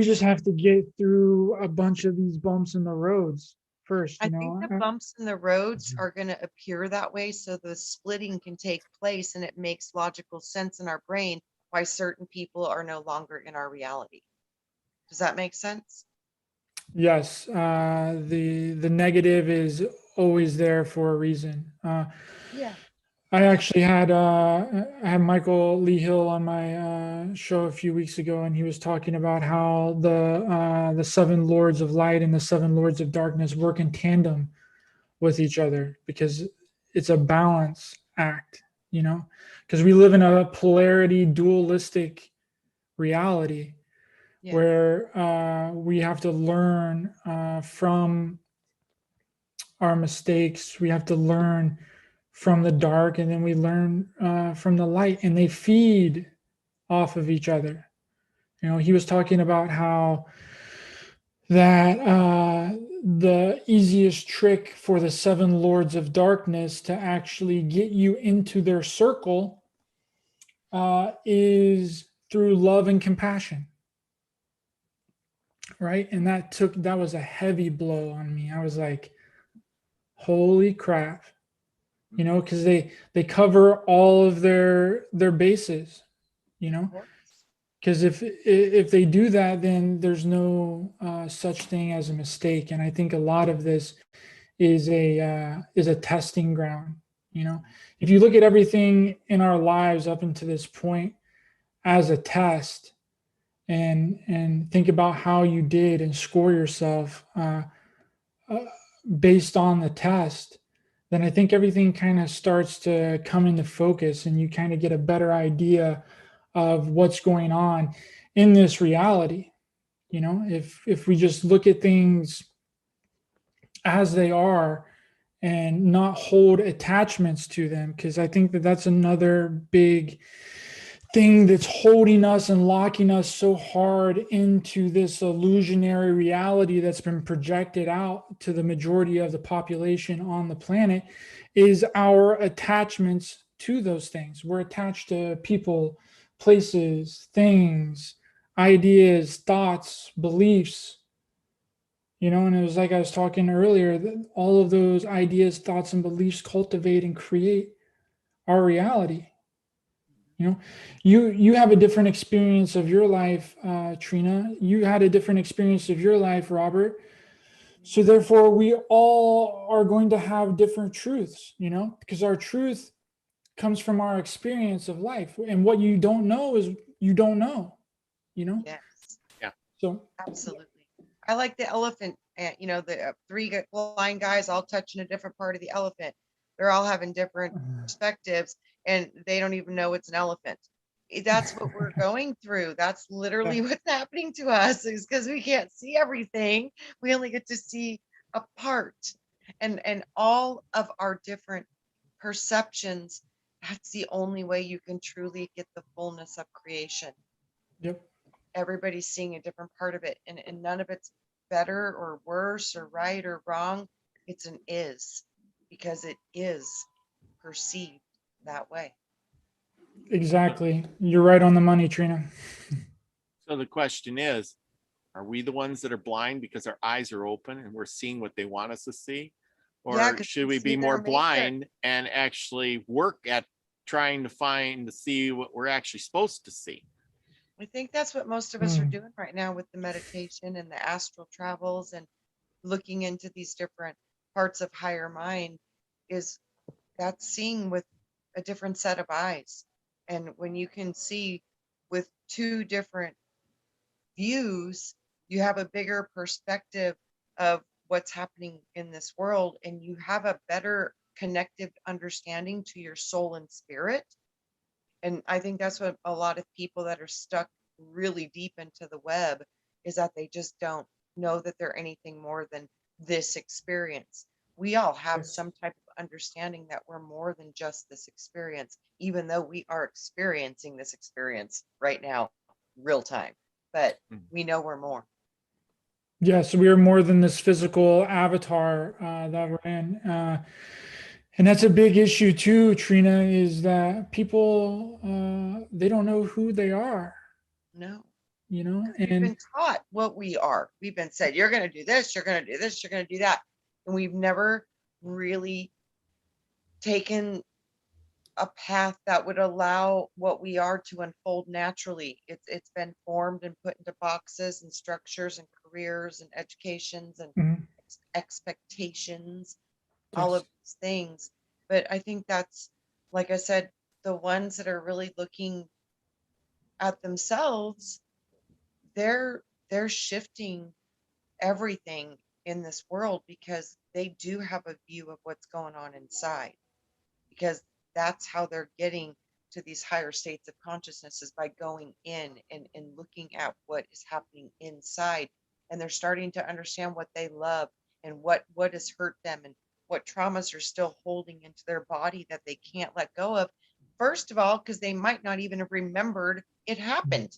just have to get through a bunch of these bumps in the roads first, I you think know. the bumps in the roads are going to appear that way so the splitting can take place, and it makes logical sense in our brain why certain people are no longer in our reality. Does that make sense? Yes, the negative is always there for a reason. Yeah. I actually had I had Michael Lee Hill on my show a few weeks ago, and he was talking about how the seven lords of light and the seven lords of darkness work in tandem with each other, because it's a balance act, you know, because we live in a polarity, dualistic reality Yeah. where we have to learn from our mistakes. We have to learn from the dark, and then we learn from the light, and they feed off of each other. You know, he was talking about how that the easiest trick for the seven lords of darkness to actually get you into their circle is through love and compassion, right? And that was a heavy blow on me. I was like, holy crap, you know, because they cover all of their bases, you know. Because if they do that, then there's no such thing as a mistake. And I think a lot of this is a testing ground. You know, if you look at everything in our lives up until this point as a test, and think about how you did and score yourself uh, based on the test, then I think everything kind of starts to come into focus, and you kind of get a better idea of what's going on in this reality. You know, if we just look at things as they are and not hold attachments to them, because I think that that's another big thing that's holding us and locking us so hard into this illusionary reality that's been projected out to the majority of the population on the planet, is our attachments to those things. We're attached to people, places, things, ideas, thoughts, beliefs. You know, and it was like I was talking earlier, that all of those ideas, thoughts, and beliefs cultivate and create our reality. You know, you have a different experience of your life, Trina. You had a different experience of your life, Robert. So therefore, we all are going to have different truths, you know, because our truth comes from our experience of life. And what you don't know is you don't know, you know? Yes, Yeah. So absolutely. I like the elephant, you know, the three blind guys all touching a different part of the elephant. They're all having different perspectives, and they don't even know it's an elephant. That's what we're going through. That's literally what's happening to us, is because we can't see everything. We only get to see a part, and all of our different perceptions. That's the only way you can truly get the fullness of creation. yep. Everybody's seeing a different part of it, and none of it's better or worse or right or wrong. It's an is, because it is perceived that way. Exactly. You're right on the money, Trina. So the question is, are we the ones that are blind because our eyes are open and we're seeing what they want us to see? Yeah, Or 'cause should we we see be their more makeup. blind and actually work at trying to see what we're actually supposed to see? I think that's what most of us are Hmm. doing right now with the meditation and the astral travels and looking into these different parts of higher mind, is that's seeing with a different set of eyes. And when you can see with two different views, you have a bigger perspective of what's happening in this world, and you have a better connective understanding to your soul and spirit. And I think that's what a lot of people that are stuck really deep into the web, is that they just don't know that they're anything more than this experience. We all have Yes. some type of understanding that we're more than just this experience, even though we are experiencing this experience right now, real time. But we know we're more. Yes, we are more than this physical avatar that we're in. And that's a big issue too, Trina, is that people they don't know who they are, No, you know, because we've and been taught what we are. We've been said, you're going to do this, you're going to do this, you're going to do that. And we've never really taken a path that would allow what we are to unfold naturally. It's been formed and put into boxes and structures and careers and educations and mhm, expectations, all yes, of these things. But I think that's, like I said, the ones that are really looking at themselves, they're shifting everything in this world, because they do have a view of what's going on inside, because that's how they're getting to these higher states of consciousness, is by going in and looking at what is happening inside. And they're starting to understand what they love, and what has hurt them, and what traumas are still holding into their body that they can't let go of. First of all, because they might not even have remembered it happened.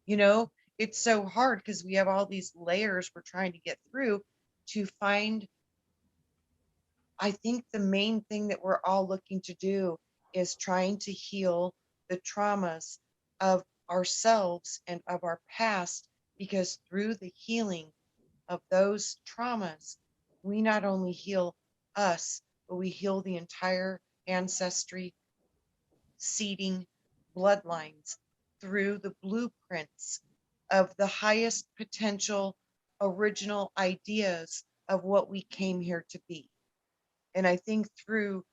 You know, it's so hard because we have all these layers we're trying to get through to find. I think the main thing that we're all looking to do is trying to heal the traumas of ourselves and of our past, because through the healing of those traumas, we not only heal us, but we heal the entire ancestry, seeding bloodlines through the blueprints of the highest potential original ideas of what we came here to be. And I think through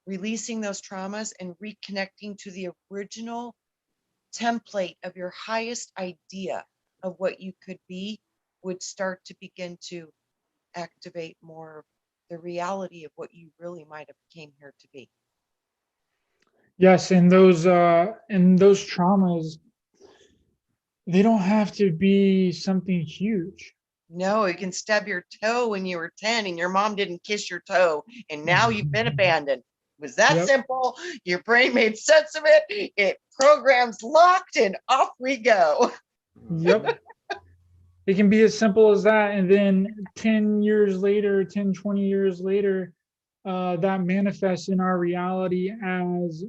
releasing those traumas and reconnecting to the original template of your highest idea of what you could be would start to begin to activate more of the reality of what you really might have came here to be. Yes, and those traumas, they don't have to be something huge. No, you can stub your toe when you were 10 and your mom didn't kiss your toe, and now you've been abandoned. It was that Yep. simple. Your brain made sense of it. It programs locked, and off we go. Yep. It can be as simple as that. And then 10 years later, 10, 20 years later, that manifests in our reality as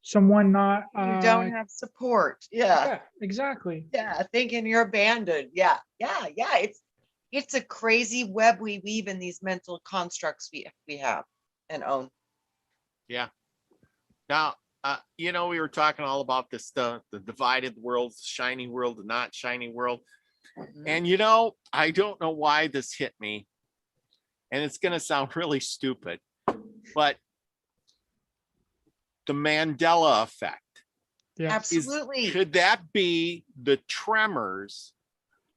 someone not. You don't have support. Yeah. Yeah, exactly. Yeah. Thinking you're abandoned. Yeah. Yeah. Yeah. It's a crazy web we weave in these mental constructs we have and own. Yeah. Now, we were talking all about this, the divided world, the shiny world, the not shiny world. And, I don't know why this hit me, and it's going to sound really stupid, but the Mandela Effect. Yeah. Absolutely. Could that be the tremors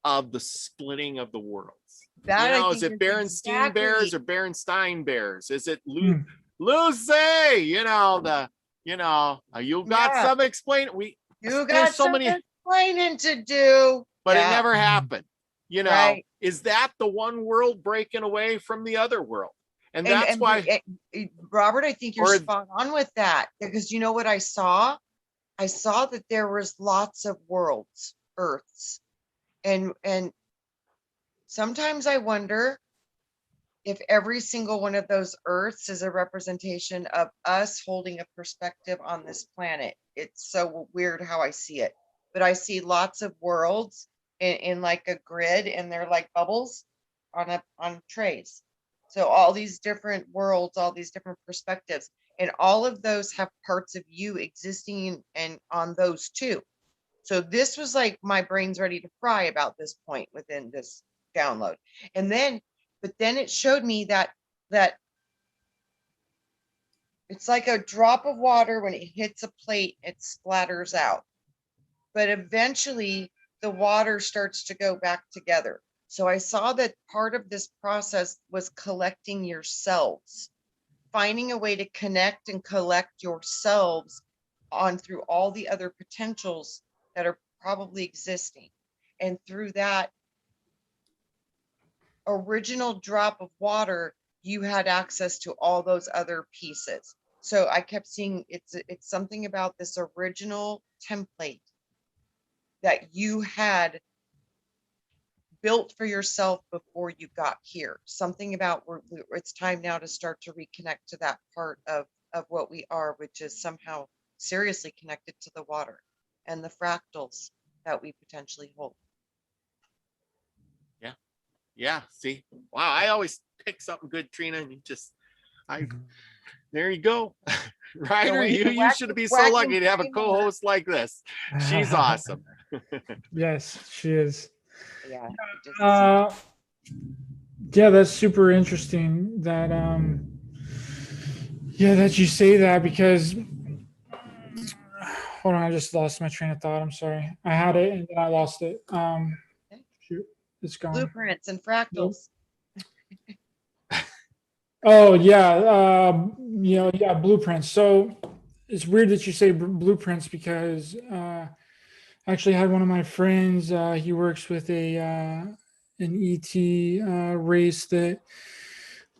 of the splitting of the worlds? That, Is it Berenstein Bears or Berenstein Bears? Is it Lucy? You got Yeah. some explain. You got there's so some many, explaining to do. but Yeah. it never happened. Right. Is that the one world breaking away from the other world? And that's why, Robert, I think you're Or- spot on with that, because you know what I saw? I saw that there was lots of worlds, earths, and sometimes I wonder if every single one of those earths is a representation of us holding a perspective on this planet. It's so weird how I see it, but I see lots of worlds in like a grid, and they're like bubbles on trays. So all these different worlds, all these different perspectives, and all of those have parts of you existing and on those too. So this was like my brain's ready to fry about this point within this download. But then it showed me that it's like a drop of water. When it hits a plate, it splatters out. But eventually the water starts to go back together. So I saw that part of this process was collecting yourselves, finding a way to connect and collect yourselves on through all the other potentials that are probably existing. And through that original drop of water, you had access to all those other pieces. So I kept seeing it's something about this original template that you had built for yourself before you got here. Something about it's time now to start to reconnect to that part of what we are, which is somehow seriously connected to the water and the fractals that we potentially hold. Yeah. See, wow. I always pick something good, Trina, and there you go. Ryder, you should be so lucky to have a co-host like this. She's awesome. Yes, she is. Yeah. Yeah, that's super interesting that that you say that, because hold on, I just lost my train of thought. I'm sorry. I had it and then I lost it. Shoot, it's gone. Blueprints and fractals. Oh yeah, blueprints. So it's weird that you say blueprints, because I actually had one of my friends. He works with an ET race that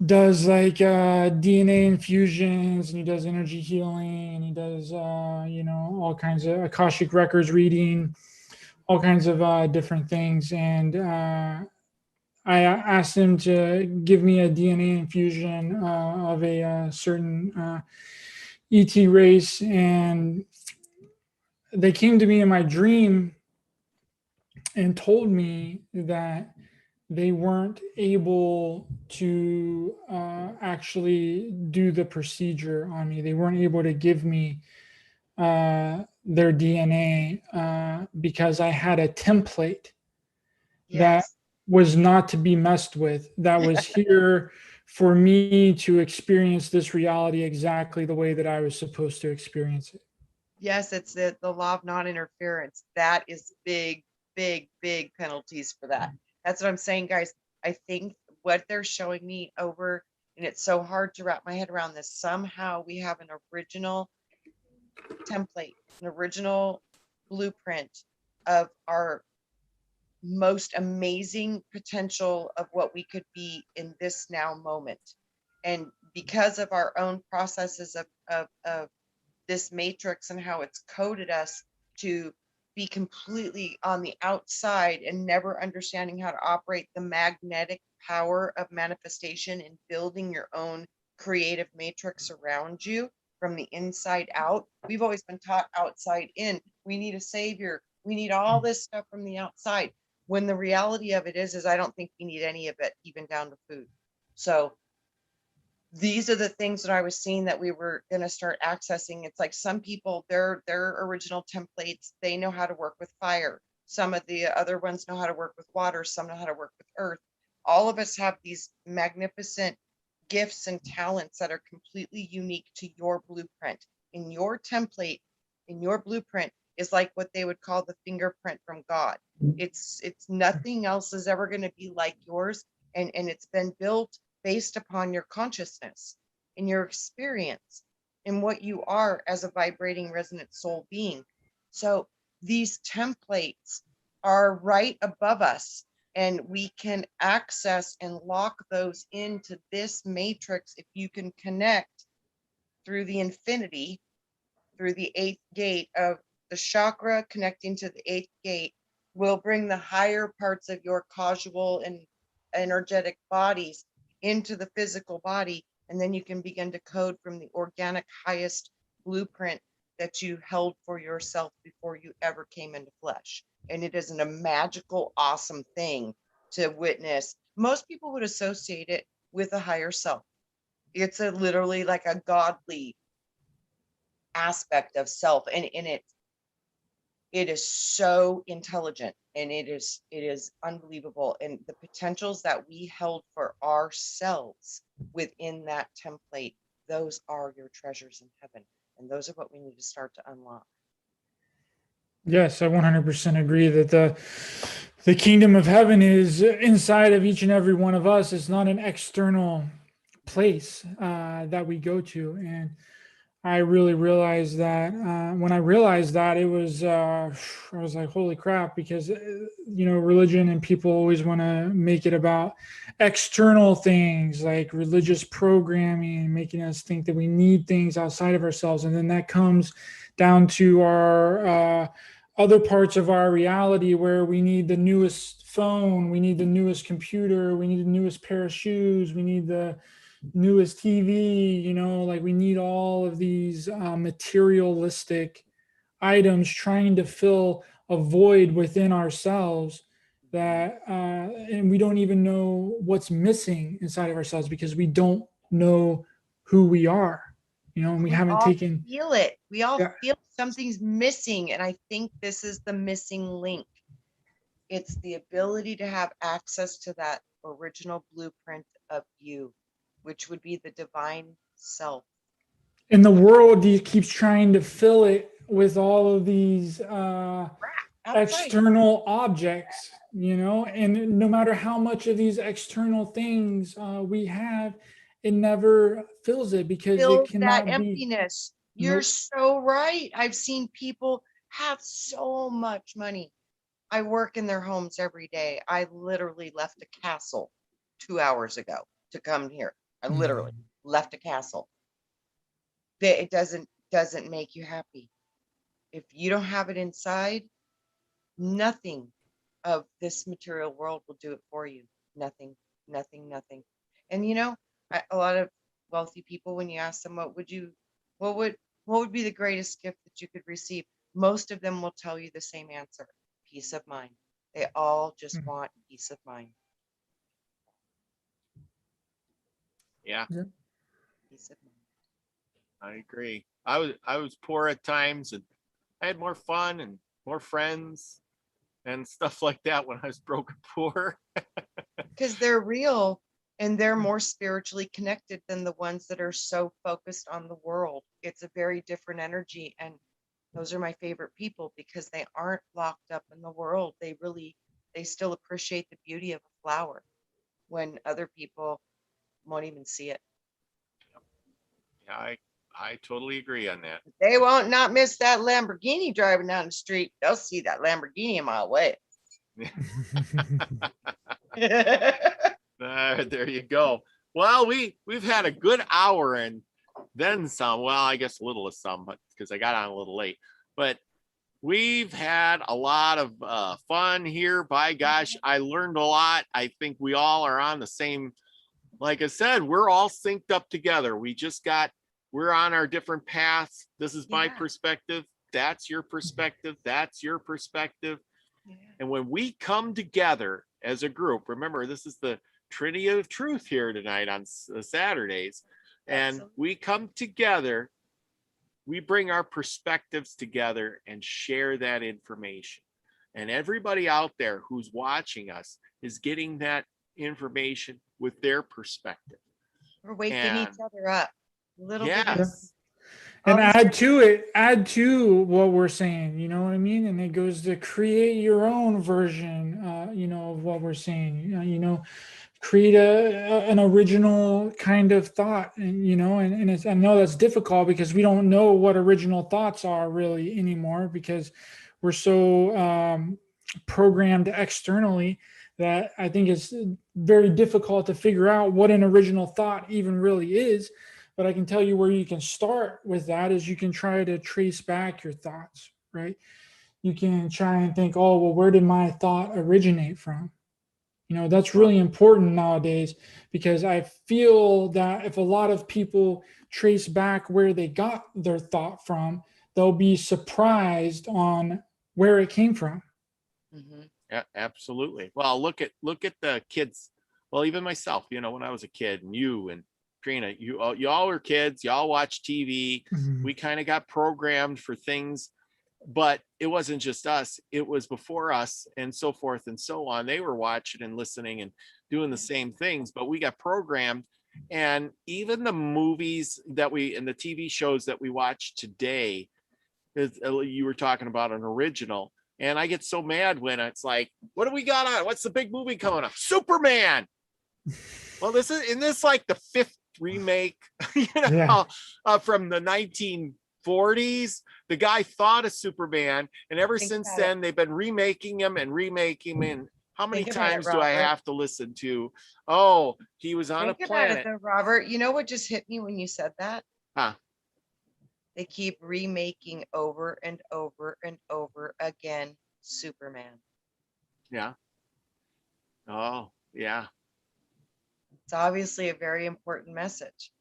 does like DNA infusions, and he does energy healing, and he does all kinds of Akashic records reading, all kinds of different things. And I asked him to give me a DNA infusion of a certain ET race, and they came to me in my dream and told me that they weren't able to actually do the procedure on me. They weren't able to give me their DNA because I had a template that Yes. was not to be messed with, that was here for me to experience this reality exactly the way that I was supposed to experience it. Yes, it's the law of non-interference. That is big, big, big penalties for that. That's what I'm saying, guys. I think what they're showing me over, and it's so hard to wrap my head around this. Somehow we have an original template, an original blueprint of our most amazing potential of what we could be in this now moment. And because of our own processes of this matrix and how it's coded us to be completely on the outside and never understanding how to operate the magnetic power of manifestation and building your own creative matrix around you from the inside out. We've always been taught outside in. We need a savior. We need all this stuff from the outside. When the reality of it is I don't think we need any of it, even down to food. So these are the things that I was seeing that we were going to start accessing. It's like some people, their original templates, they know how to work with fire. Some of the other ones know how to work with water. Some know how to work with earth. All of us have these magnificent gifts and talents that are completely unique to your blueprint. In your template, in your blueprint is like what they would call the fingerprint from God. It's nothing else is ever going to be like yours. And it's been built based upon your consciousness and your experience and what you are as a vibrating resonant soul being. So these templates are right above us, and we can access and lock those into this matrix if you can connect through the infinity, through the 8th gate of the chakra. Connecting to the 8th gate will bring the higher parts of your causal and energetic bodies into the physical body, and then you can begin to code from the organic highest blueprint that you held for yourself before you ever came into flesh. And it isn't a magical, awesome thing to witness. Most people would associate it with a higher self. It's a literally like a godly aspect of self, and it is so intelligent, and it is unbelievable. And the potentials that we held for ourselves within that template, those are your treasures in heaven. And those are what we need to start to unlock. Yes, I 100% agree that the kingdom of heaven is inside of each and every one of us. It's not an external place that we go to. And I really realized that when I realized that, it was I was like, holy crap, because religion and people always want to make it about external things like religious programming, making us think that we need things outside of ourselves, and then that comes down to our other parts of our reality where we need the newest phone, we need the newest computer, we need the newest pair of shoes, we need the newest TV, like we need all of these materialistic items trying to fill a void within ourselves that and we don't even know what's missing inside of ourselves because we don't know who we are, and we haven't all taken feel it. We all Yeah. feel something's missing. And I think this is the missing link. It's the ability to have access to that original blueprint of you, which would be the divine self. and the world keeps trying to fill it with all of these Outside. external objects, and no matter how much of these external things we have, it never fills it because it Fills cannot that be. emptiness. You're Nope. so right. I've seen people have so much money. I work in their homes every day. I literally left a castle 2 hours ago to come here. I literally left a castle. It doesn't make you happy. If you don't have it inside, nothing of this material world will do it for you. Nothing, nothing, nothing. And a lot of wealthy people, when you ask them what would be the greatest gift that you could receive, most of them will tell you the same answer: peace of mind. They all just want peace of mind. Yeah, Peace of mind. I agree. I was poor at times, and I had more fun and more friends and stuff like that when I was broke and poor. Because they're real and they're more spiritually connected than the ones that are so focused on the world. It's a very different energy. And those are my favorite people because they aren't locked up in the world. They still appreciate the beauty of a flower when other people won't even see it. Yeah, I totally agree on that. They won't not miss that Lamborghini driving down the street. They'll see that Lamborghini a mile away. There you go. Well, we've had a good hour and then some. Well, I guess a little of some, but because I got on a little late. But we've had a lot of fun here. By gosh, I learned a lot. I think we all are on the same. Like I said, we're all synced up together. We're on our different paths. This is my perspective. That's your perspective. That's your perspective. Yeah. And when we come together as a group, remember, this is the Trinity of Truth here tonight on Saturdays. And Absolutely. we come together, we bring our perspectives together and share that information. And everybody out there who's watching us is getting that information with their perspective. We're waking And- each other up. A little bit. Yes. And Always add to what we're saying, you know what I mean? And it goes to create your own version, of what we're saying, create an original kind of thought, and it's, I know that's difficult because we don't know what original thoughts are really anymore because we're so programmed externally that I think it's very difficult to figure out what an original thought even really is. But I can tell you where you can start with that is you can try to trace back your thoughts, right? You can try and think, oh, well, where did my thought originate from? That's really important nowadays because I feel that if a lot of people trace back where they got their thought from, they'll be surprised on where it came from. Mm-hmm. Yeah, absolutely. Well, look at the kids. Well, even myself, when I was a kid, and you and Trina, you all were kids, you all watch TV. Mhm. We kind of got programmed for things, but it wasn't just us, it was before us and so forth and so on. They were watching and listening and doing the same things, but we got programmed. And even the movies and the TV shows that we watch today, you were talking about an original, and I get so mad when it's like, what do we got on? What's the big movie coming up? Superman. Well, this is like the fifth remake, from the 1940s. The guy thought of Superman, and ever Think since about then, they've been remaking him. And how many Think about it, times do I Robert. have to listen to, oh, he was on Think a about it planet? though, Robert. You know what just hit me when you said that? Huh. They keep remaking over and over and over again Superman. Yeah. Oh, yeah. It's obviously a very important message.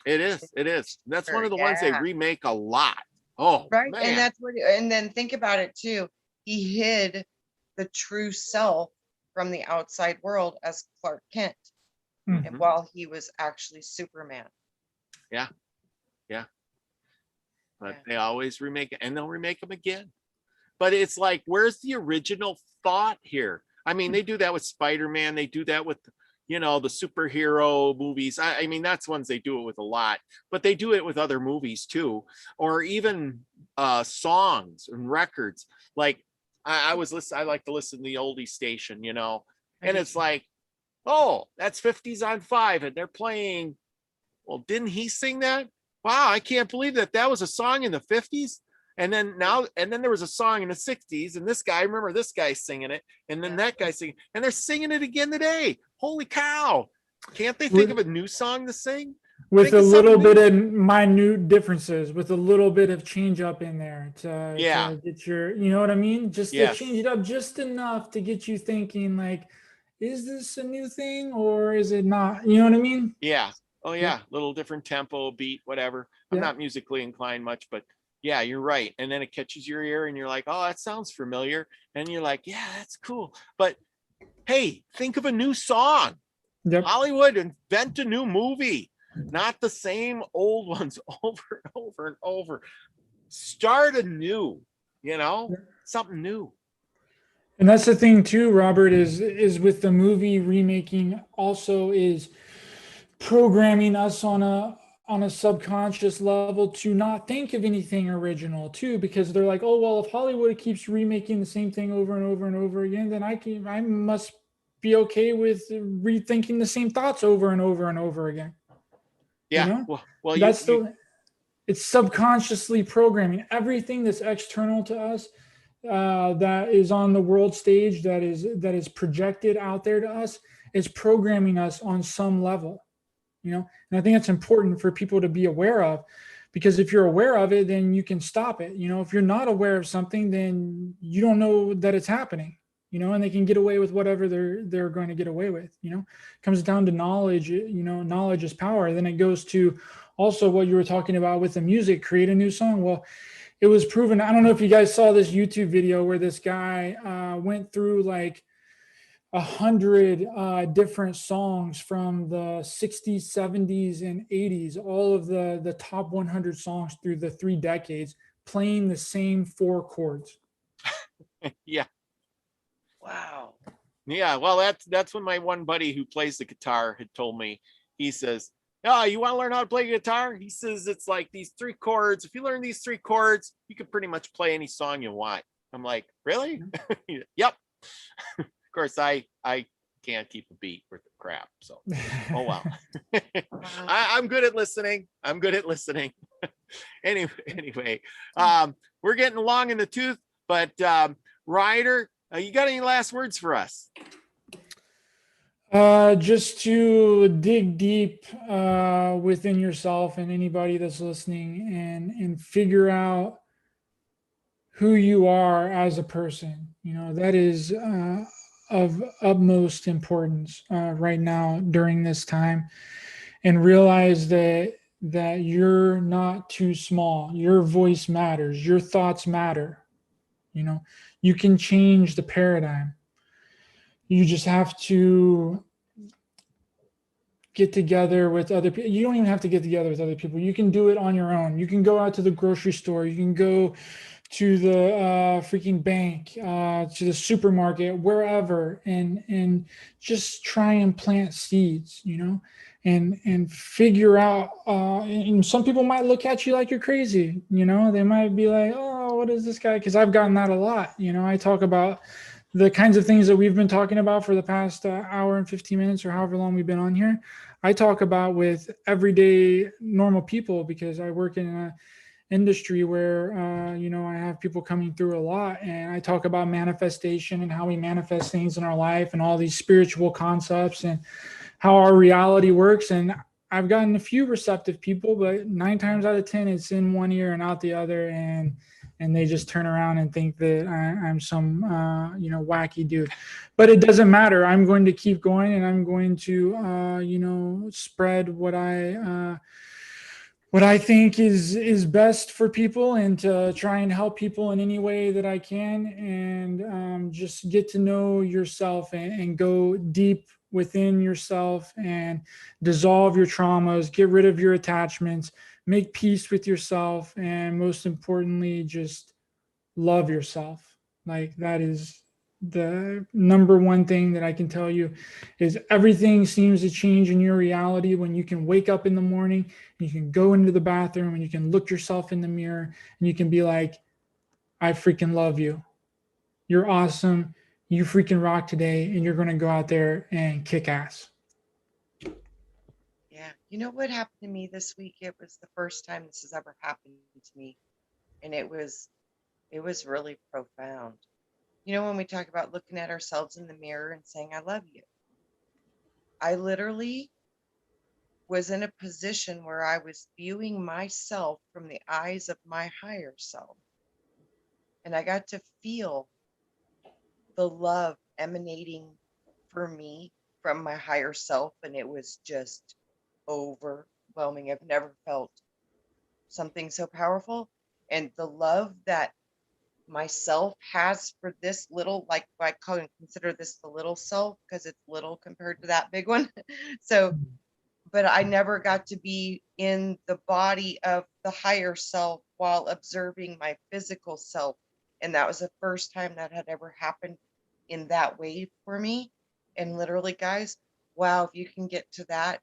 It is. That's one of the ones they Yeah. remake a lot. Oh, Right. man. And and then think about it too. He hid the true self from the outside world as Clark Kent Mhm. and while he was actually Superman. But Yeah. they always remake it, and they'll remake them again. But it's like, where's the original thought here? I mean, they do that with Spider-Man. They do that with, the superhero movies. I mean, that's ones they do it with a lot, but they do it with other movies too, or even songs and records. Like I like to listen to the oldie station, and it's like, oh, that's 50s on 5, and they're playing. Well, didn't he sing that? Wow, I can't believe that was a song in the 50s. And then there was a song in the 60s, and remember this guy singing it, and then that guy singing, and they're singing it again today. Holy cow. Can't they think of a new song to sing? With Think a of little something bit new. of minute differences, with a little bit of change up in there to get your, you know what I mean? Just to Yes. change it up just enough to get you thinking like, is this a new thing or is it not? You know what I mean? Yeah. Oh yeah. Yeah. Little different tempo, beat, whatever. I'm Yeah. not musically inclined much, but yeah, you're right. And then it catches your ear and you're like, oh, that sounds familiar. And you're like, yeah, that's cool. But hey, think of a new song. Yep. Hollywood, invent a new movie, not the same old ones over and over and over. Start anew. you know, something new. And that's the thing too, Robert, is with the movie remaking also is programming us on a subconscious level to not think of anything original too, because they're like, oh well, if Hollywood keeps remaking the same thing over and over and over again, then I must be okay with rethinking the same thoughts over and over and over again. Yeah. You know? Well, That's it's subconsciously programming everything that's external to us, that is on the world stage, that is projected out there to us, is programming us on some level, you know. And I think that's important for people to be aware of, because if you're aware of it, then you can stop it. You know, if you're not aware of something, then you don't know that it's happening, you know, and they can get away with whatever they're going to get away with. You know, it comes down to knowledge. You know, knowledge is power. Then it goes to also what you were talking about with the music, create a new song. Well, it was proven. I don't know if you guys saw this YouTube video where this guy went through like 100 different songs from the 60s, 70s, and 80s, all of the top 100 songs through the 3 decades, playing the same 4 chords. Yeah. Wow. Yeah. Well, that's when my one buddy who plays the guitar had told me. He says, "Oh, you want to learn how to play guitar?" He says, "It's like these 3 chords. If you learn these 3 chords, you can pretty much play any song you want." I'm like, "Really?" Yep. Of course, I can't keep a beat worth of crap. So, oh well. I'm good at listening. Anyway, we're getting long in the tooth, but Ryder, you got any last words for us? Just to dig deep within yourself and anybody that's listening, and figure out who you are as a person. You know, that is of utmost importance right now during this time, and realize that you're not too small. Your voice matters. Your thoughts matter. You know, you can change the paradigm. You just have to get together with other people. You don't even have to get together with other people. You can do it on your own. You can go out to the grocery store. You can go to the freaking bank, to the supermarket, wherever, and just try and plant seeds, you know, and figure out. And some people might look at you like you're crazy, you know. They might be like, "Oh, what is this guy?" Because I've gotten that a lot. You know, I talk about the kinds of things that we've been talking about for the past hour and 15 minutes or however long we've been on here. I talk about with everyday normal people, because I work in a industry where you know, I have people coming through a lot, and I talk about manifestation and how we manifest things in our life and all these spiritual concepts and how our reality works. And I've gotten a few receptive people, but 9 times out of 10 it's in one ear and out the other, and they just turn around and think that I'm some you know, wacky dude. But it doesn't matter. I'm going to keep going, and I'm going to you know, spread what I think is best for people, and to try and help people in any way that I can, and just get to know yourself, and go deep within yourself, and dissolve your traumas, get rid of your attachments, make peace with yourself, and most importantly, just love yourself. Like, that is the number one thing that I can tell you, is everything seems to change in your reality when you can wake up in the morning, and you can go into the bathroom, and you can look yourself in the mirror, and you can be like, I freaking love you. You're awesome. You freaking rock today, and you're going to go out there and kick ass. Yeah. You know what happened to me this week? It was the first time this has ever happened to me. And it was really profound. You know, when we talk about looking at ourselves in the mirror and saying, I love you. I literally was in a position where I was viewing myself from the eyes of my higher self. And I got to feel the love emanating for me from my higher self. And it was just overwhelming. I've never felt something so powerful. And the love that myself has for this little, like, I consider this the little self, because it's little compared to that big one. So, but I never got to be in the body of the higher self while observing my physical self And that was the first time that had ever happened in that way for me. And literally, guys, wow, if you can get to that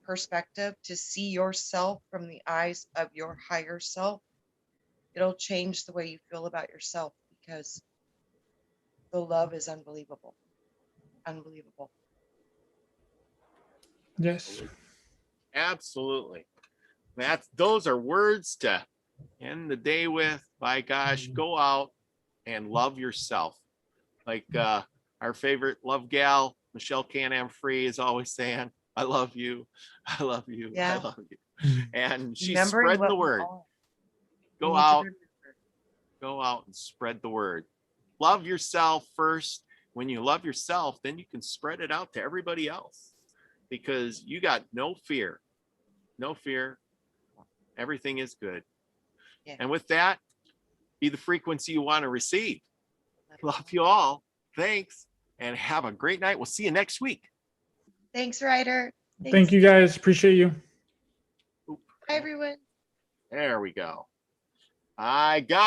perspective to see yourself from the eyes of your higher self, it'll change the way you feel about yourself, because the love is unbelievable. Unbelievable. Yes. Absolutely. Those are words to end the day with. By gosh, go out and love yourself. Like our favorite love gal, Michelle Can-Am Free, is always saying, I love you. I love you. Yeah. I love you. And she's Remembering spreading the what we word. are. We Go need to out, remember. go out and spread the word. Love yourself first. When you love yourself, then you can spread it out to everybody else, because you got no fear. No fear. Everything is good. Yeah. And with that, be the frequency you want to receive. Love you all. Thanks. And have a great night. We'll see you next week. Thanks, Ryder. Thank you guys. Appreciate you. Bye, everyone. There we go. I got